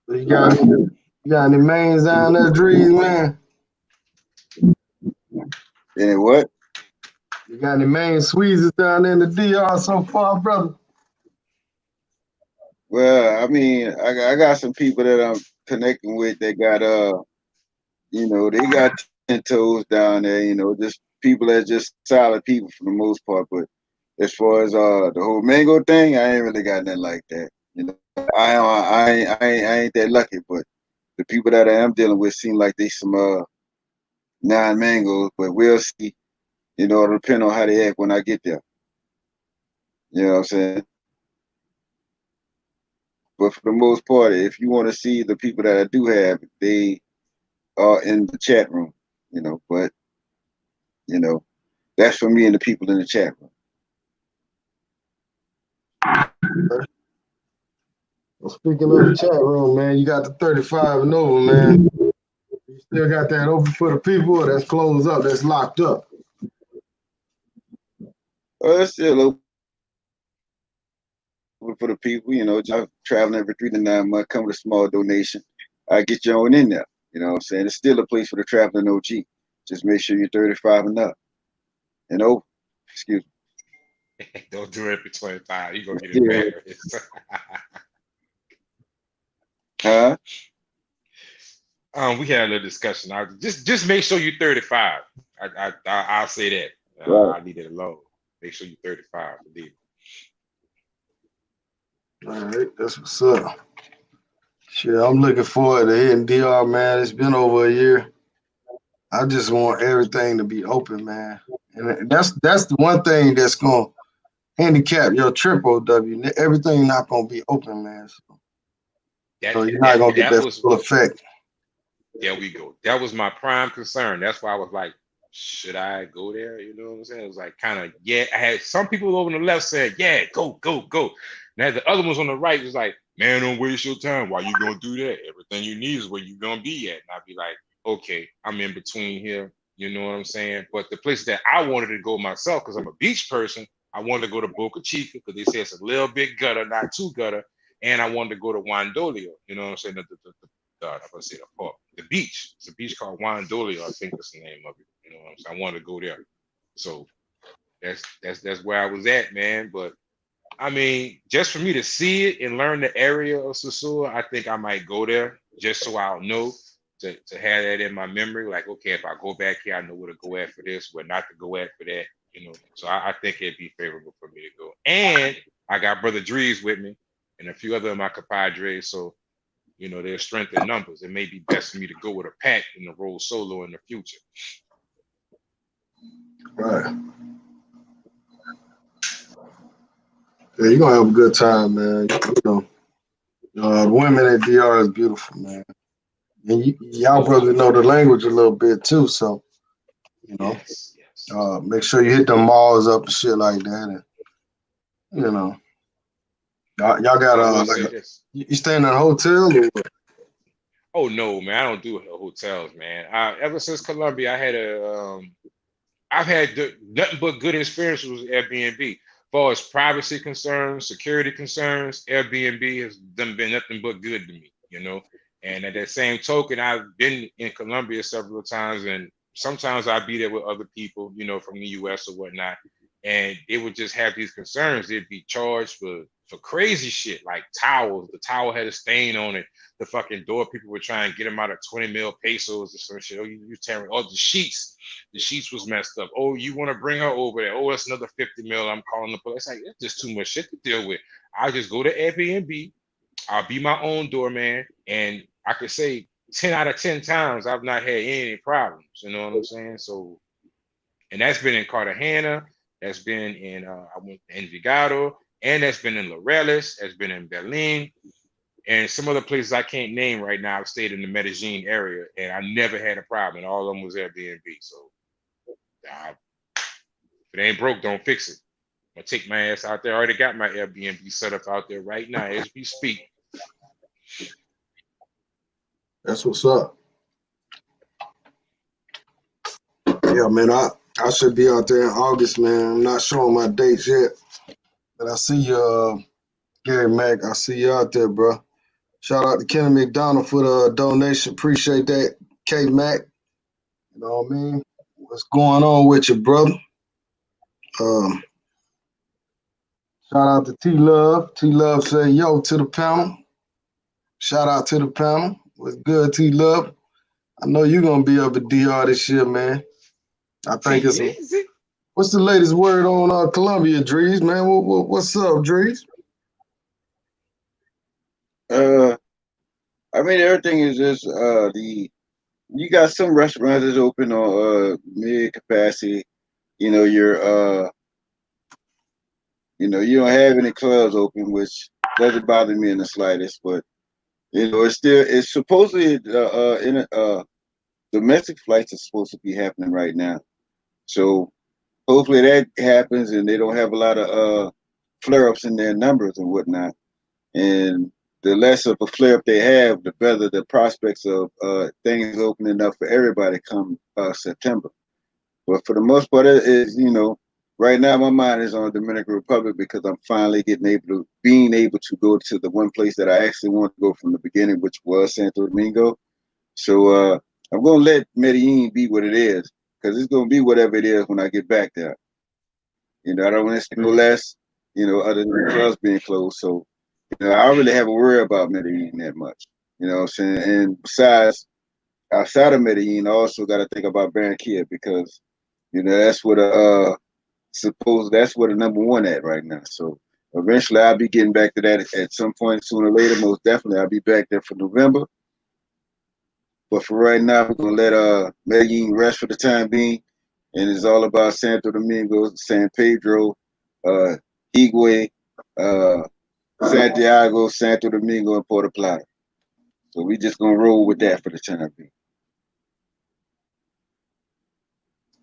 So you got any mains down there, Drees, man? And what? You got any main squeezes down there in the DR so far, brother? Well, I mean, I got some people that I'm connecting with that got they got 10 toes down there. Just people that's just solid people for the most part. But as far as the whole mango thing, I ain't really got nothing like that. I ain't that lucky. But the people that I am dealing with seem like they some non-mangoes. But we'll see. It'll depend on how they act when I get there. You know what I'm saying? But for the most part, if you want to see the people that I do have, they are in the chat room. But you know, that's for me and the people in the chat room. Well, speaking of the chat room, man, you got the 35 and over, man. You still got that open for the people, or that's closed up, that's locked up? Well, it's still open for the people. You know, just traveling every 3 to 9 months, come with a small donation. I get you on in there. You know what I'm saying? It's still a place for the traveling OG. Just make sure you're 35 and up. And over. Excuse me. Don't do it for 25. You're gonna get Yeah. embarrassed. Huh? We had a little discussion. Just make sure you're 35. I'll say that. Right. I'll leave it alone. Make sure you're 35. All right, that's what's up. Shit, I'm looking forward to hitting DR, man. It's been over a year. I just want everything to be open, man. And that's the one thing that's gonna handicap your trip, OW. Everything not gonna be open, man. So you're not gonna get That that was full effect. There we go. That was my prime concern. That's why I was like, should I go there? You know what I'm saying? It was like kind of, yeah. I had some people over on the left said, yeah, go, go, go. Now the other ones on the right was like, man, don't waste your time. Why you gonna do that? Everything you need is where you gonna be at. And I'd be like, okay, I'm in between here. You know what I'm saying? But the place that I wanted to go myself, because I'm a beach person, I wanted to go to Boca Chica because they say it's a little bit gutter, not too gutter. And I wanted to go to Wandolio. You know what I'm saying? I'm gonna say the park, the beach. It's a beach called Wandolio, I think that's the name of it. You know what I'm saying? I wanted to go there. So that's where I was at, man. But I mean, just for me to see it and learn the area of Sosua, I think I might go there just so I'll know to have that in my memory. Like, okay, if I go back here, I know where to go at for this, where not to go at for that. You know, so I think it'd be favorable for me to go. And I got Brother Drees with me and a few other of my compadres. So you know, there's strength in numbers. It may be best for me to go with a pack and to roll solo in the future. Right. Yeah, you're gonna have a good time, man. You know, the women at DR is beautiful, man. And y'all brothers know the language a little bit too, so you know, Yes, yes. make sure you hit the malls up and shit like that, and you know, y'all got I will say like this. you staying in a hotel or what? Oh no, man, I don't do hotels, man. Ever since Colombia, I've had nothing but good experiences with Airbnb. As far as privacy concerns, security concerns, Airbnb has been nothing but good to me, you know. And at that same token, I've been in Colombia several times, and sometimes I'd be there with other people, you know, from the US or whatnot, and they would just have these concerns. They'd be charged for crazy shit like towels. The towel had a stain on it. The fucking door people were trying to get them out of 20 mil pesos or some shit. Oh, you tearing. Oh, the sheets was messed up. Oh, you want to bring her over there? Oh, that's another 50 mil. I'm calling the police. Like, it's just too much shit to deal with. I just go to Airbnb. I'll be my own doorman, and I could say 10 out of 10 times I've not had any problems. You know what I'm saying? So, and that's been in Cartagena. That's been in I went to Envigado, and that's been in Laureles. That's been in Berlin, and some other places I can't name right now. I've stayed in the Medellin area, and I never had a problem. And all of them was Airbnb. So if it ain't broke, don't fix it. I'm gonna take my ass out there. I already got my Airbnb set up out there right now as we speak. That's what's up. Yeah, man, I should be out there in August, man. I'm not showing my dates yet, but I see you, Gary Mack. I see you out there, bro. Shout out to Kenny McDonald for the donation. Appreciate that, K Mac. You know what I mean? What's going on with you, brother? Um, Shout out to T Love. T Love said yo to the panel. Shout out to the panel. What's good, T Love? I know you're gonna be up at DR this year, man. I think it's a, Easy. what's the latest word on Columbia, Drees, man? What's up, Drees? I mean, everything is just you got some restaurants that's open on mid capacity. You know, you don't have any clubs open, which doesn't bother me in the slightest. But you know, it's supposedly domestic flights are supposed to be happening right now. So hopefully that happens, and they don't have a lot of flare-ups in their numbers and whatnot. And the less of a flare-up they have, the better the prospects of things opening up for everybody come September. But for the most part, it is, right now my mind is on Dominican Republic because I'm finally being able to go to the one place that I actually want to go from the beginning, which was Santo Domingo. So I'm gonna let Medellin be what it is because it's gonna be whatever it is when I get back there. I don't want to no less, other than the clubs being closed. So, I don't really have a worry about Medellin that much. You know what I'm saying? And besides, outside of Medellin, I also got to think about Barranquilla because, that's what that's where the number one at right now. So eventually I'll be getting back to that at some point sooner or later. Most definitely I'll be back there for November. But for right now, we're gonna let Medellin rest for the time being, and it's all about Santo Domingo, San Pedro, uh, Higüey, uh, Santiago, Santo Domingo, and Puerto Plata. So we just gonna roll with that for the time being.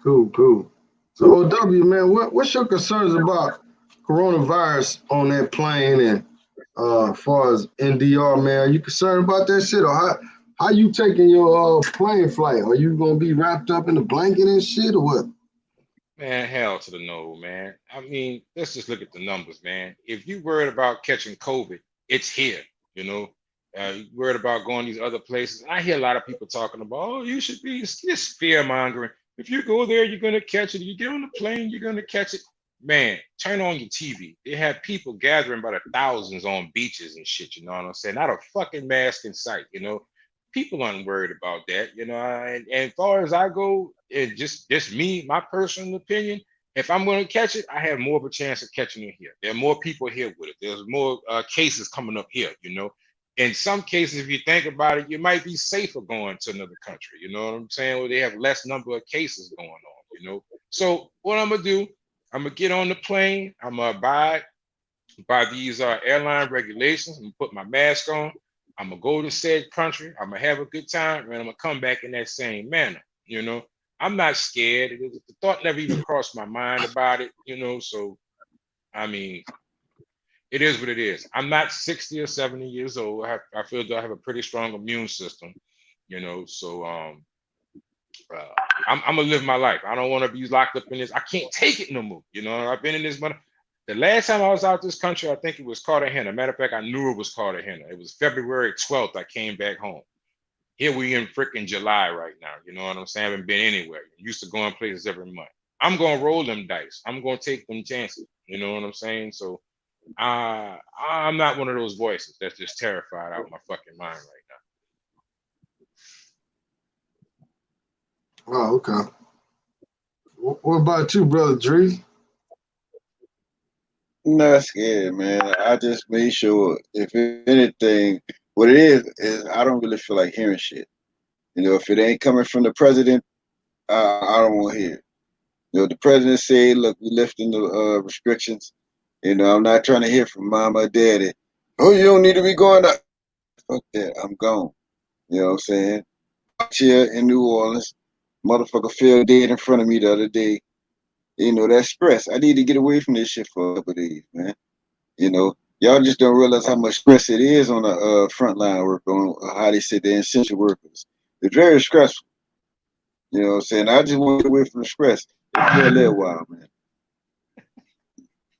Cool, cool. So OW, man, what's your concerns about coronavirus on that plane and as far as NDR, man? Are you concerned about that shit, or how you taking your plane flight? Are you gonna be wrapped up in a blanket and shit, or what? Man, hell to the no, man. I mean, let's just look at the numbers, man. If you worried about catching COVID, it's here, you know. You worried about going these other places. I hear a lot of people talking about, oh, you should be just fear mongering. If you go there, you're gonna catch it. If you get on the plane, you're gonna catch it. Man, turn on your TV. They have people gathering by the thousands on beaches and shit. You know what I'm saying? Not a fucking mask in sight. You know, people aren't worried about that. You know, and as far as I go, it just me, my personal opinion. If I'm going to catch it, I have more of a chance of catching it here. There are more people here with it. There's more cases coming up here. You know, in some cases, if you think about it, you might be safer going to another country. You know what I'm saying? Where they have less number of cases going on. You know, so what I'm gonna do, I'm gonna get on the plane. I'm gonna abide by these airline regulations. I'm gonna put my mask on. I'm gonna go to said country. I'm gonna have a good time, and I'm gonna come back in that same manner. You know, I'm not scared. The thought never even crossed my mind about it. You know, so I mean, it is what it is. I'm not 60 or 70 years old. I feel that I have a pretty strong immune system. You know, so uh, I'm gonna live my life. I don't want to be locked up in this. I can't take it no more. You know, I've been in this money. The last time I was out this country, I think it was Cartagena. Matter of fact, I knew it was Cartagena. It was February 12th. I came back home. Here we in freaking July right now. You know what I'm saying? I haven't been anywhere. I'm used to going places every month. I'm gonna roll them dice. I'm gonna take them chances. You know what I'm saying? So I'm not one of those voices that's just terrified out of my fucking mind right Oh, okay. What about you, brother Dree? I'm not scared, man. I just made sure, if anything, what it is I don't really feel like hearing shit. If it ain't coming from the president, I don't want to hear it. The president said, look, we lifting the restrictions. I'm not trying to hear from mama or daddy. Oh, you don't need to be going out. Fuck that. I'm gone. You know what I'm saying? Here in New Orleans, motherfucker fell dead in front of me the other day. That stress. I need to get away from this shit for a couple of days, man. Y'all just don't realize how much stress it is on the frontline work, on how they say they're essential workers. It's very stressful. You know what I'm saying? I just want to get away from the stress for a little while, man.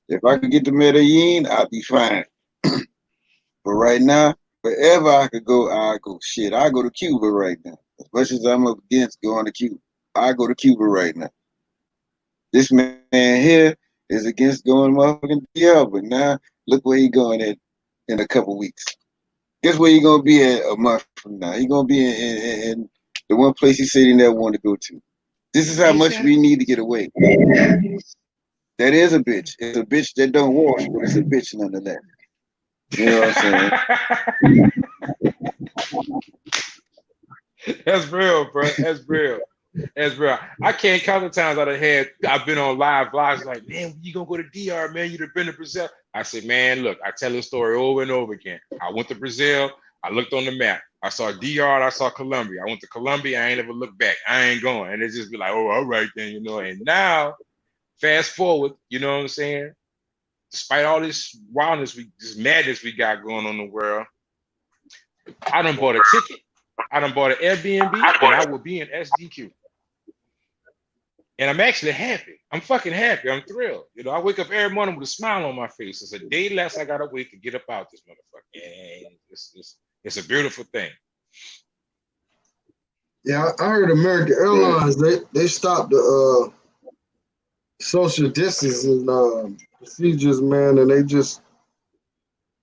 If I could get to Medellin, I'd be fine. But right now, wherever I could go, I go. Shit, I go to Cuba right now. As much as I'm up against going to Cuba, I go to Cuba right now. This man here is against going to motherfucking DR, but now look where he going at in a couple weeks. Guess where he gonna be at a month from now? He gonna be in the one place he said he never wanted to go to. This is now. how Ain't much that we need to get away. That is a bitch. It's a bitch that don't wash, but it's a bitch nonetheless. You know what I'm saying? That's real, bro. That's real. That's real. I can't count the times I've been on live vlogs like, man, when you gonna go to DR, man? You'd have been to Brazil. I said, man, look, I tell this story over and over again. I went to Brazil. I looked on the map. I saw DR. I saw Colombia. I went to Colombia. I ain't ever looked back. I ain't going. And it's just be like, oh, all right then, you know. And now, fast forward, you know what I'm saying? despite all this wildness, this madness we got going on in the world, I done bought a ticket, I done bought an Airbnb, and I will be in SDQ. And I'm actually happy. I'm fucking happy. I'm thrilled. You know, I wake up every morning with a smile on my face. It's a day less I gotta wait to get up out this motherfucker. And it's a beautiful thing. Yeah, I heard American Airlines they stopped the social distancing procedures, man, and they just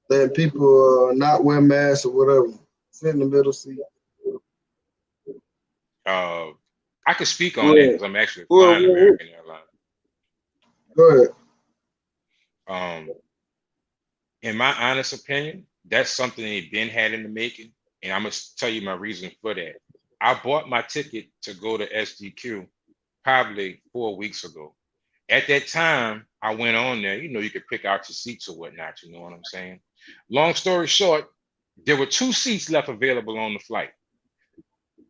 letting people not wear masks or whatever. Sit in the middle seat. I could speak on that because I'm actually Well, flying American Airlines. Go ahead. In my honest opinion, that's something they've been had in the making, and I'm gonna tell you my reason for that. I bought my ticket to go to SDQ probably 4 weeks ago. At that time, I went on there. You know, you could pick out your seats or whatnot. You know what I'm saying? Long story short, there were 2 seats left available on the flight.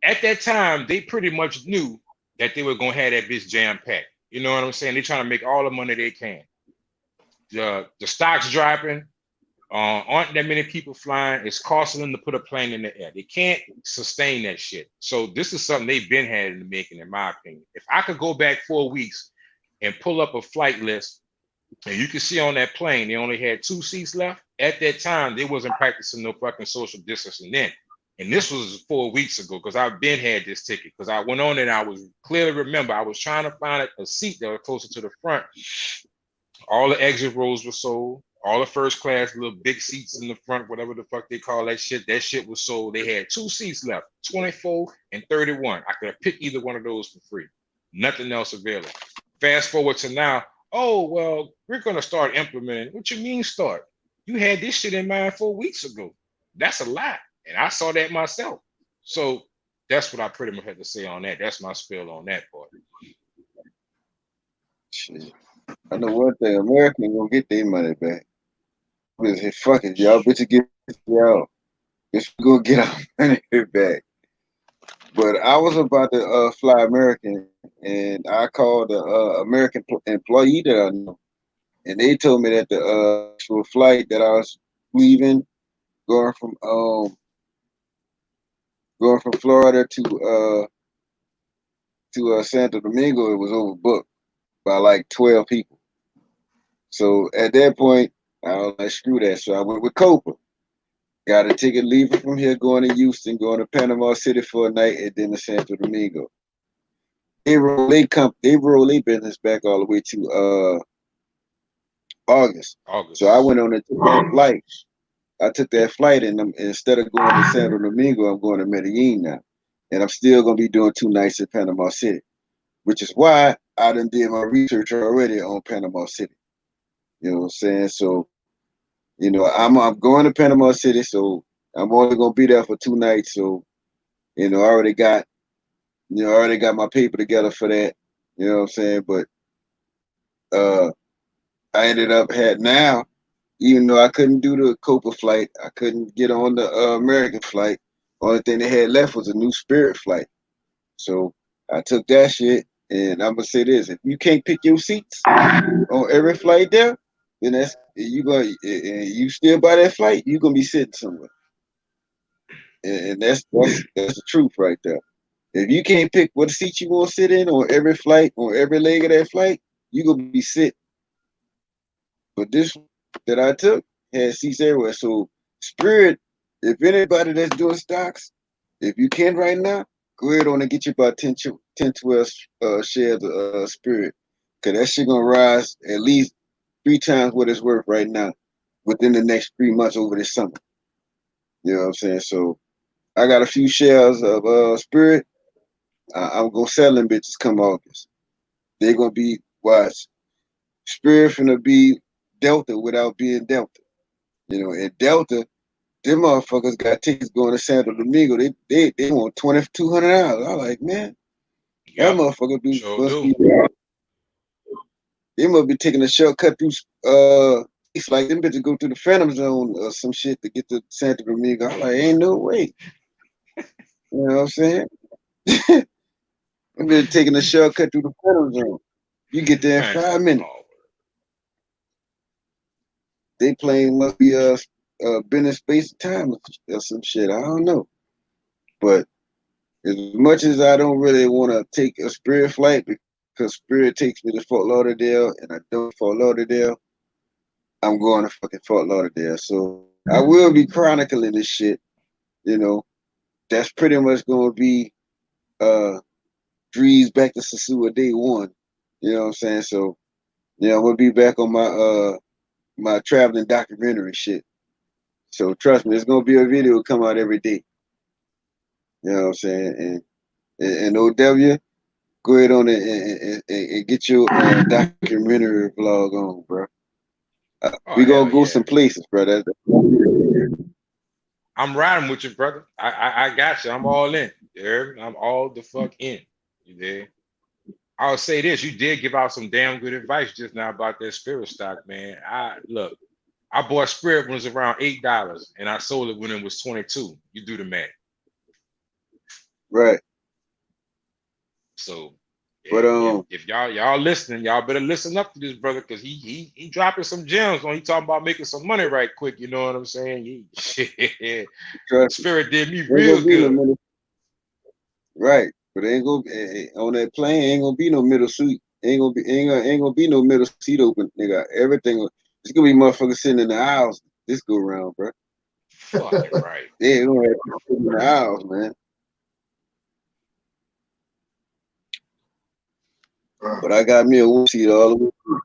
At that time, they pretty much knew that they were gonna have that bitch jam packed. You know what I'm saying? They're trying to make all the money they can. The stock's dropping. Aren't that many people flying? It's costing them to put a plane in the air. They can't sustain that shit. So this is something they've been had in the making, in my opinion. If I could go back 4 weeks and pull up a flight list, and you can see on that plane, they only had 2 seats left. At that time, they wasn't practicing no fucking social distancing then. And this was 4 weeks ago because I've been had this ticket because I went on and I was clearly remember I was trying to find a seat that was closer to the front. All the exit rows were sold. All the first class little big seats in the front, whatever the fuck they call that shit was sold. They had 2 seats left, 24 and 31. I could have picked either one of those for free. Nothing else available. Fast forward to now. Oh, well, we're going to start implementing. What you mean start? You had this shit in mind 4 weeks ago. That's a lie. And I saw that myself. So that's what I pretty much had to say on that. That's my spill on that part. Shit. I know one thing, America ain't gonna get their money back. Say, fuck it, y'all bitches get y'all. It's gonna get our money back. But I was about to fly American, and I called the American employee that I know, and they told me that the actual flight that I was leaving, going from Florida to Santo Domingo, it was overbooked by like 12 people. So at that point, I was like, screw that. So I went with Copa. Got a ticket leaving from here, going to Houston, going to Panama City for a night, and then to Santo Domingo. They roll their business back all the way to August. So I went on and took that flight. I took that flight, and instead of going to Santo Domingo, I'm going to Medellin now. And I'm still going to be doing 2 nights in Panama City, which is why I done did my research already on Panama City. You know what I'm saying? So, you know, I'm going to Panama City, so I'm only going to be there for 2 nights. So, you know, I already got my paper together for that. You know what I'm saying? But I ended up now, even though I couldn't do the Copa flight, I couldn't get on the American flight. Only thing they had left was a new Spirit flight. So I took that shit, and I'm gonna say this: if you can't pick your seats on every flight there, then that's you still buy that flight, you're gonna be sitting somewhere. And that's the truth right there. If you can't pick what seat you want to sit in on every flight, on every leg of that flight, you're gonna be sitting. But this that I took had seats everywhere. So Spirit, if anybody that's doing stocks, if you can right now, go ahead on and get you about 10, 12 shares of Spirit. Because that shit going to rise at least 3 times what it's worth right now within the next 3 months over this summer. You know what I'm saying? So I got a few shares of Spirit. I'm going to sell them bitches come August. They're going to be, watch, Spirit finna be Delta without being Delta. You know, and Delta, them motherfuckers got tickets going to Santo Domingo. They want $2,200. I'm like, man, that motherfucker they must be taking a shortcut through it's like them bitches go through the Phantom Zone or some shit to get to Santo Domingo. I'm like, ain't no way. You know what I'm saying? Them bitches taking a shortcut through the Phantom Zone. You get there in 5 minutes. they plane must be been in space and time or some shit. I don't know. But as much as I don't really want to take a Spirit flight because Spirit takes me to Fort Lauderdale and I don't Fort Lauderdale, I'm going to fucking Fort Lauderdale. So I will be chronicling this shit. You know, that's pretty much going to be Drees back to Sosua day one. You know what I'm saying? So yeah, I'm gonna be back on my traveling documentary shit. So trust me, it's gonna be a video come out every day. You know what I'm saying? And OW, go ahead on and get your documentary vlog on, bro. Oh, We hell gonna go yeah. some places, bro. I'm riding with you, brother. I got you. I'm all in. You heard me? I'm all the fuck in. You there? I'll say this: you did give out some damn good advice just now about that Spirit stock, man. I bought Spirit when it was around $8, and I sold it when it was 22. You do the math. Right. So, But if y'all listening, y'all better listen up to this brother, because he dropping some gems when he talking about making some money right quick. You know what I'm saying? Spirit did me real good. no right. But ain't gonna on that plane ain't gonna be no middle seat. Ain't gonna be no middle seat open, nigga. Everything it's gonna be motherfuckers sitting in the aisles this go round, bro. Fucking right. Yeah, gonna have people sitting in the aisles, man. But I got me a one seat all the way through.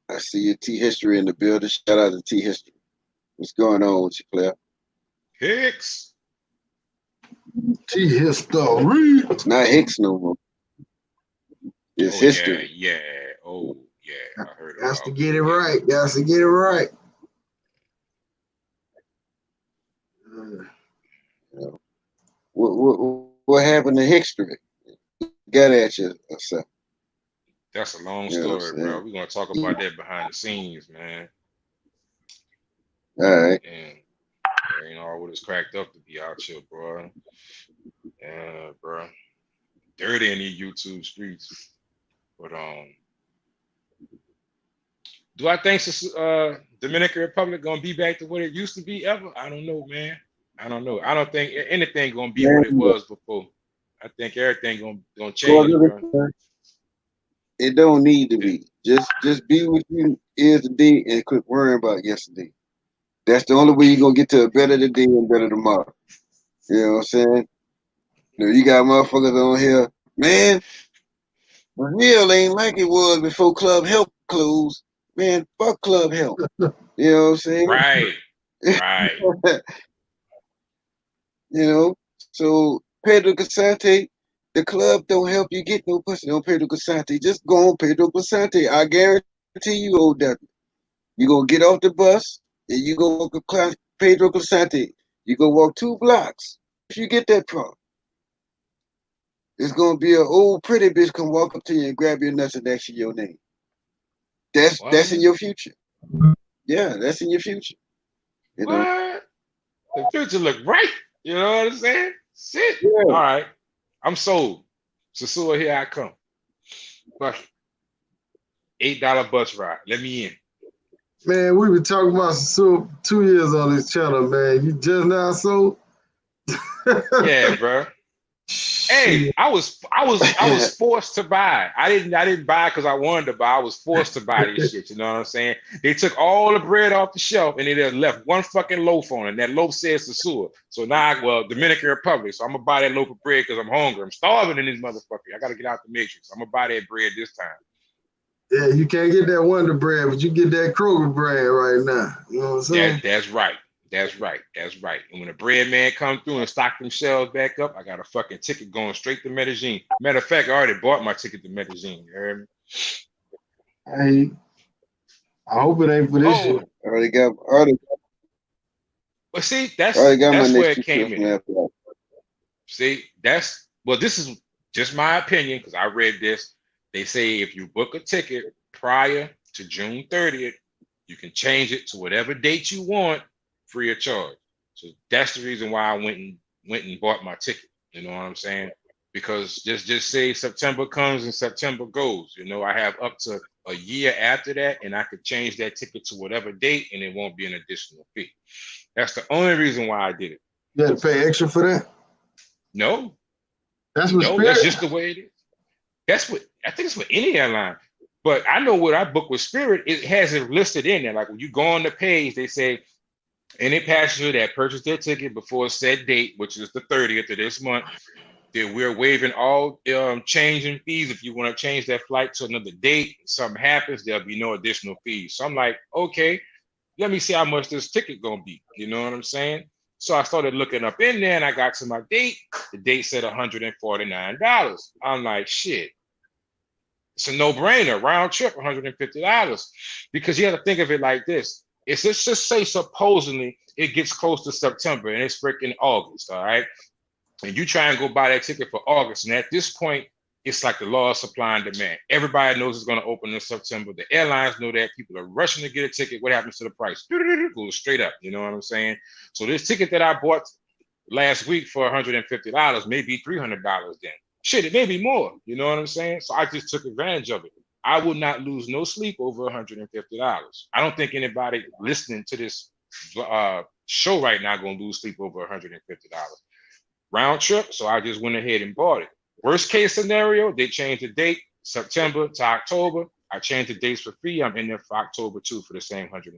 I see your T History in the building. Shout out to T History. What's going on with you, player? Hicks. T history. It's not Hicks no more. It's Oh yeah, history. yeah. Oh yeah. I heard Got to about get it right. Got to get it right. You know, what happened to history? Got at you or something. That's a long You know what I'm story, bro. saying? We're gonna talk about that behind the scenes, man. All right. And there ain't all what it's cracked up to be out here, bro. Yeah, bro. Dirty in these YouTube streets. But do I think Dominican Republic gonna be back to what it used to be ever? I don't know, man. I don't know. I don't think anything gonna be what it Man, was before. I think everything gonna change, bro. it don't need to It, be. Just be what you is today and quit worrying about yesterday. That's the only way you're gonna get to a better today and better tomorrow. You know what I'm saying? You know, you got motherfuckers on here, man. Real ain't like it was before Club Help closed. Man, fuck Club Help. You know what I'm saying? right, right. You know, so Pedro Casante, the club don't help you get no pussy on Pedro Casante. Just go on Pedro Casante. I guarantee you, old W. You gonna get off the bus and you go walk across Pedro Casante. You go walk 2 blocks. If you get that far, it's gonna be an old pretty bitch come walk up to you and grab your nuts and ask you your name. That's in What? your future. Yeah, that's in your future. You know. What? The future look right. You know what I'm saying? Shit. Yeah. All right. I'm sold. Sosua, here I come. Fuck it. $8 bus ride. Let me in. Man, we been talking about so 2 years on this channel, man. You just now sold? Yeah, bro. Hey, Shit. I was forced to buy. I didn't buy because I wanted to buy. I was forced to buy this shit. You know what I'm saying? They took all the bread off the shelf and they just left one fucking loaf on it. And that loaf says Sosua. So now, Dominican Republic. So I'm gonna buy that loaf of bread because I'm hungry. I'm starving in this motherfucker. I gotta get out the matrix. I'm gonna buy that bread this time. Yeah, you can't get that Wonder Bread, but you get that Kroger bread right now. You know what I'm saying? That's right. That's right. That's right. And when the bread man come through and stock them shelves back up, I got a fucking ticket going straight to Medellin. Matter of fact, I already bought my ticket to Medellin. You heard me? Hey, I hope it ain't for this Oh, year. but see, already that's got my that's where next it 2 came trips in. from after that. See, this is just my opinion because I read this. They say if you book a ticket prior to June 30th, you can change it to whatever date you want free of charge. So that's the reason why I went and bought my ticket. You know what I'm saying? because just say September comes and September goes. You know, I have up to a year after that, and I could change that ticket to whatever date, and it won't be an additional fee. That's the only reason why I did it. You had to pay extra for that? No, That's what no, that's Spirit? just the way it is. That's what I think it's for any airline. But I know what I book with Spirit, it has it listed in there. Like when you go on the page, they say any passenger that purchased their ticket before said date, which is the 30th of this month, that we're waiving all changing fees. If you want to change that flight to another date, something happens, there'll be no additional fees. So I'm like, okay, let me see how much this ticket gonna be. You know what I'm saying? So I started looking up in there and I got to my date. The date said $149. I'm like, shit, it's a no-brainer, round trip, $150. Because you have to think of it like this. It's just say supposedly it gets close to September and it's freaking August, all right? And you try and go buy that ticket for August. And at this point, it's like the law of supply and demand. Everybody knows it's going to open in September. The airlines know that. People are rushing to get a ticket. What happens to the price? Goes straight up. You know what I'm saying? So this ticket that I bought last week for $150 may be $300 then. Shit, it may be more. You know what I'm saying? So I just took advantage of it. I will not lose no sleep over $150. I don't think anybody listening to this show right now going to lose sleep over $150. Round trip, so I just went ahead and bought it. Worst case scenario, they changed the date, September to October. I changed the dates for free. I'm in there for October too for the same $150.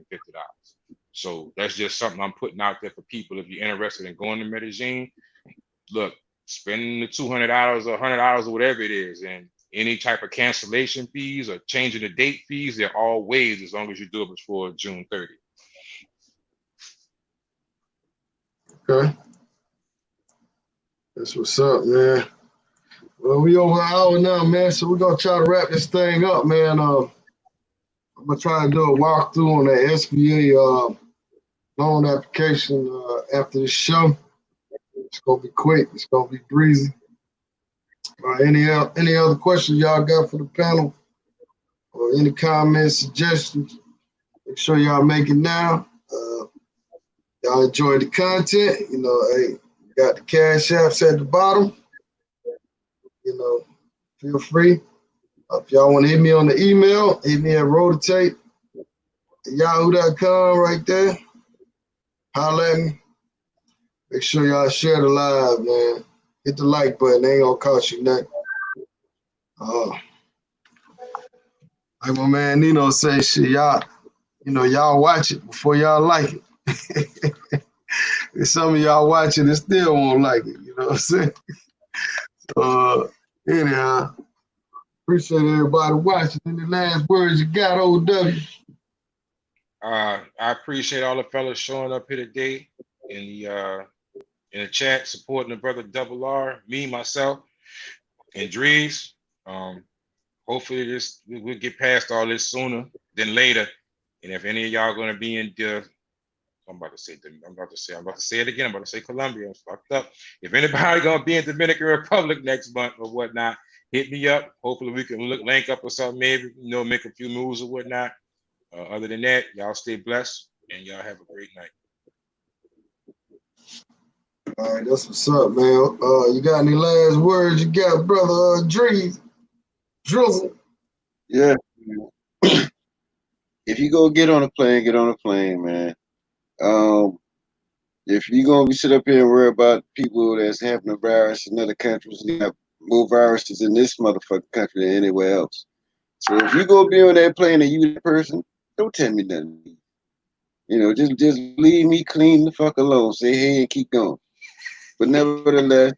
So that's just something I'm putting out there for people. If you're interested in going to Medellin, look, spending the $200 or $100 or whatever it is, and any type of cancellation fees or changing the date fees, they're all waived as long as you do it before June 30th. Okay. That's what's up, man. Well, we over an hour now, man, so we're going to try to wrap this thing up, man. I'm going to try to do a walkthrough on the SBA loan application after this show. It's going to be quick. It's going to be breezy. Any other questions y'all got for the panel? Or any comments, suggestions? Make sure y'all make it now. Y'all enjoy the content. You know, hey, got the cash apps at the bottom. You know, feel free. If y'all want to hit me on the email, hit me at rototape at yahoo.com right there. Holla at me. Make sure y'all share the live, man. Hit the like button. It ain't gonna cost you nothing. Like my man Nino say, shit, y'all, you know, y'all watch it before y'all like it. And some of y'all watch it and still won't like it. You know what I'm saying? Anyhow, appreciate everybody watching. Any last words you got, OW? I appreciate all the fellas showing up here today in the chat, supporting the brother Double R, me, myself, and Drees. Hopefully we'll get past all this sooner than later. And if any of y'all are going to be in I'm about to say it again. I'm about to say Colombia. I'm fucked up. If anybody going to be in Dominican Republic next month or whatnot, hit me up. Hopefully we can link up or something, maybe, you know, make a few moves or whatnot. Other than that, y'all stay blessed and y'all have a great night. All right, that's what's up, man. You got any last words you got, brother Drees? Drizzle? Yeah. If you go get on a plane, man. If you're gonna be sit up here and worry about people that's having a virus in other countries, you have more viruses in this motherfucking country than anywhere else. So if you go be on that plane and you that person, don't tell me nothing. You know, just leave me clean the fuck alone. Say hey and keep going. But nevertheless,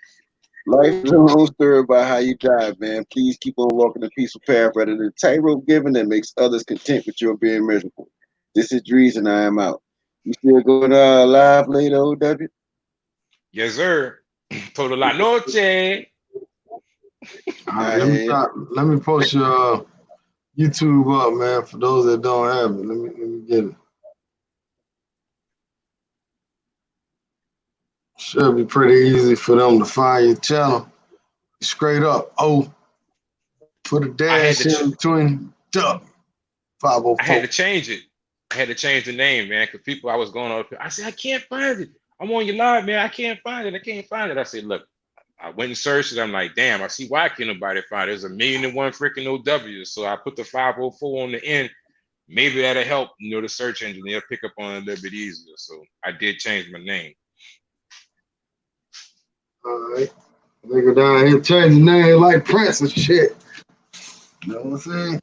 life is a long story about how you died, man. Please keep on walking the peaceful path rather than the tightrope giving that makes others content with your being miserable. This is Drees and I am out. You still going live later, OW? Yes, sir. Total la noche. Let me post your YouTube up, man, for those that don't have it. Let me get it. Should be pretty easy for them to find your channel. Straight up. Put a dash in between duck 504. I had to change it. I had to change the name, man, because people I was going up here. I said, I can't find it. I'm on your live, man. I can't find it. I said, look, I went and searched it. I'm like, damn, I see why can't nobody find it. There's 1,000,001 freaking OWs. So I put the 504 on the end. Maybe that'll help, the search engine. They'll pick up on it a little bit easier. So I did change my name. All right. Nigga down here changing name like Prince and shit. You know what I'm saying?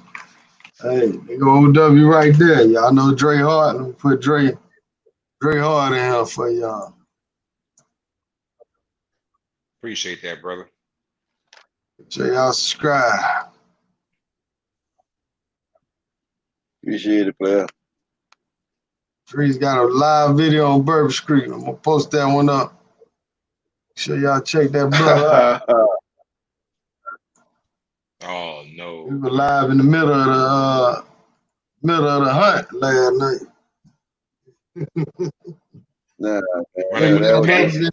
Hey, nigga OW right there. Y'all know Dre Hard. Let me put Dre Hard in here for y'all. Appreciate that, brother. So y'all subscribe. Appreciate it, player. Dre's got a live video on Bourbon Street. I'm gonna post that one up. Make sure y'all check that brother out. Oh no. We were live in the middle of the hunt last night. Nah, Running with the pack. You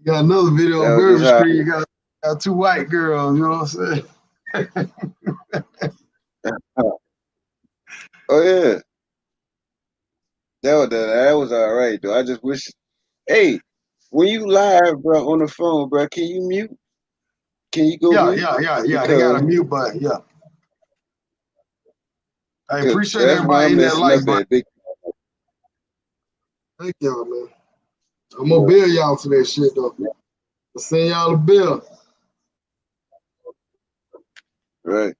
got another video on That was Bourbon just how- Street. You got two white girls, you know what I'm saying? Oh yeah, that was all right though. I just wish, hey, when you live, bro, on the phone, bro, can you mute? Can you go mute? Yeah. They got Because a mute button, yeah. I appreciate that's why everybody I'm in that messing like up button. at big. Thank y'all, man. I'm gonna bill y'all for that shit though. I'll send y'all a bill. Right.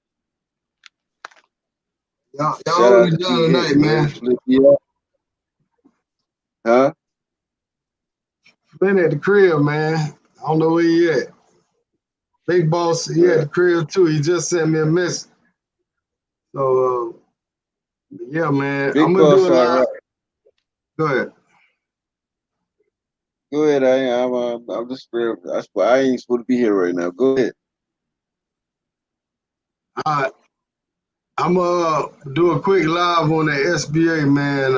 Y'all Shout hold out me to down T tonight, Hit, man. Flip you up. Huh? Been at the crib, man. I don't know where he at. Big Boss, he at the crib too. He just sent me a message. So, yeah, man. Big I'm gonna do Boss, it all live. right. Go ahead. Go ahead. I'm just. That's why I ain't supposed to be here right now. Go ahead. All right. I'm gonna do a quick live on the SBA, man.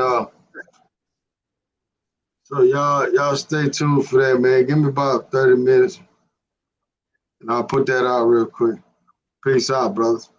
So y'all stay tuned for that, man. Give me about 30 minutes, and I'll put that out real quick. Peace out, brothers.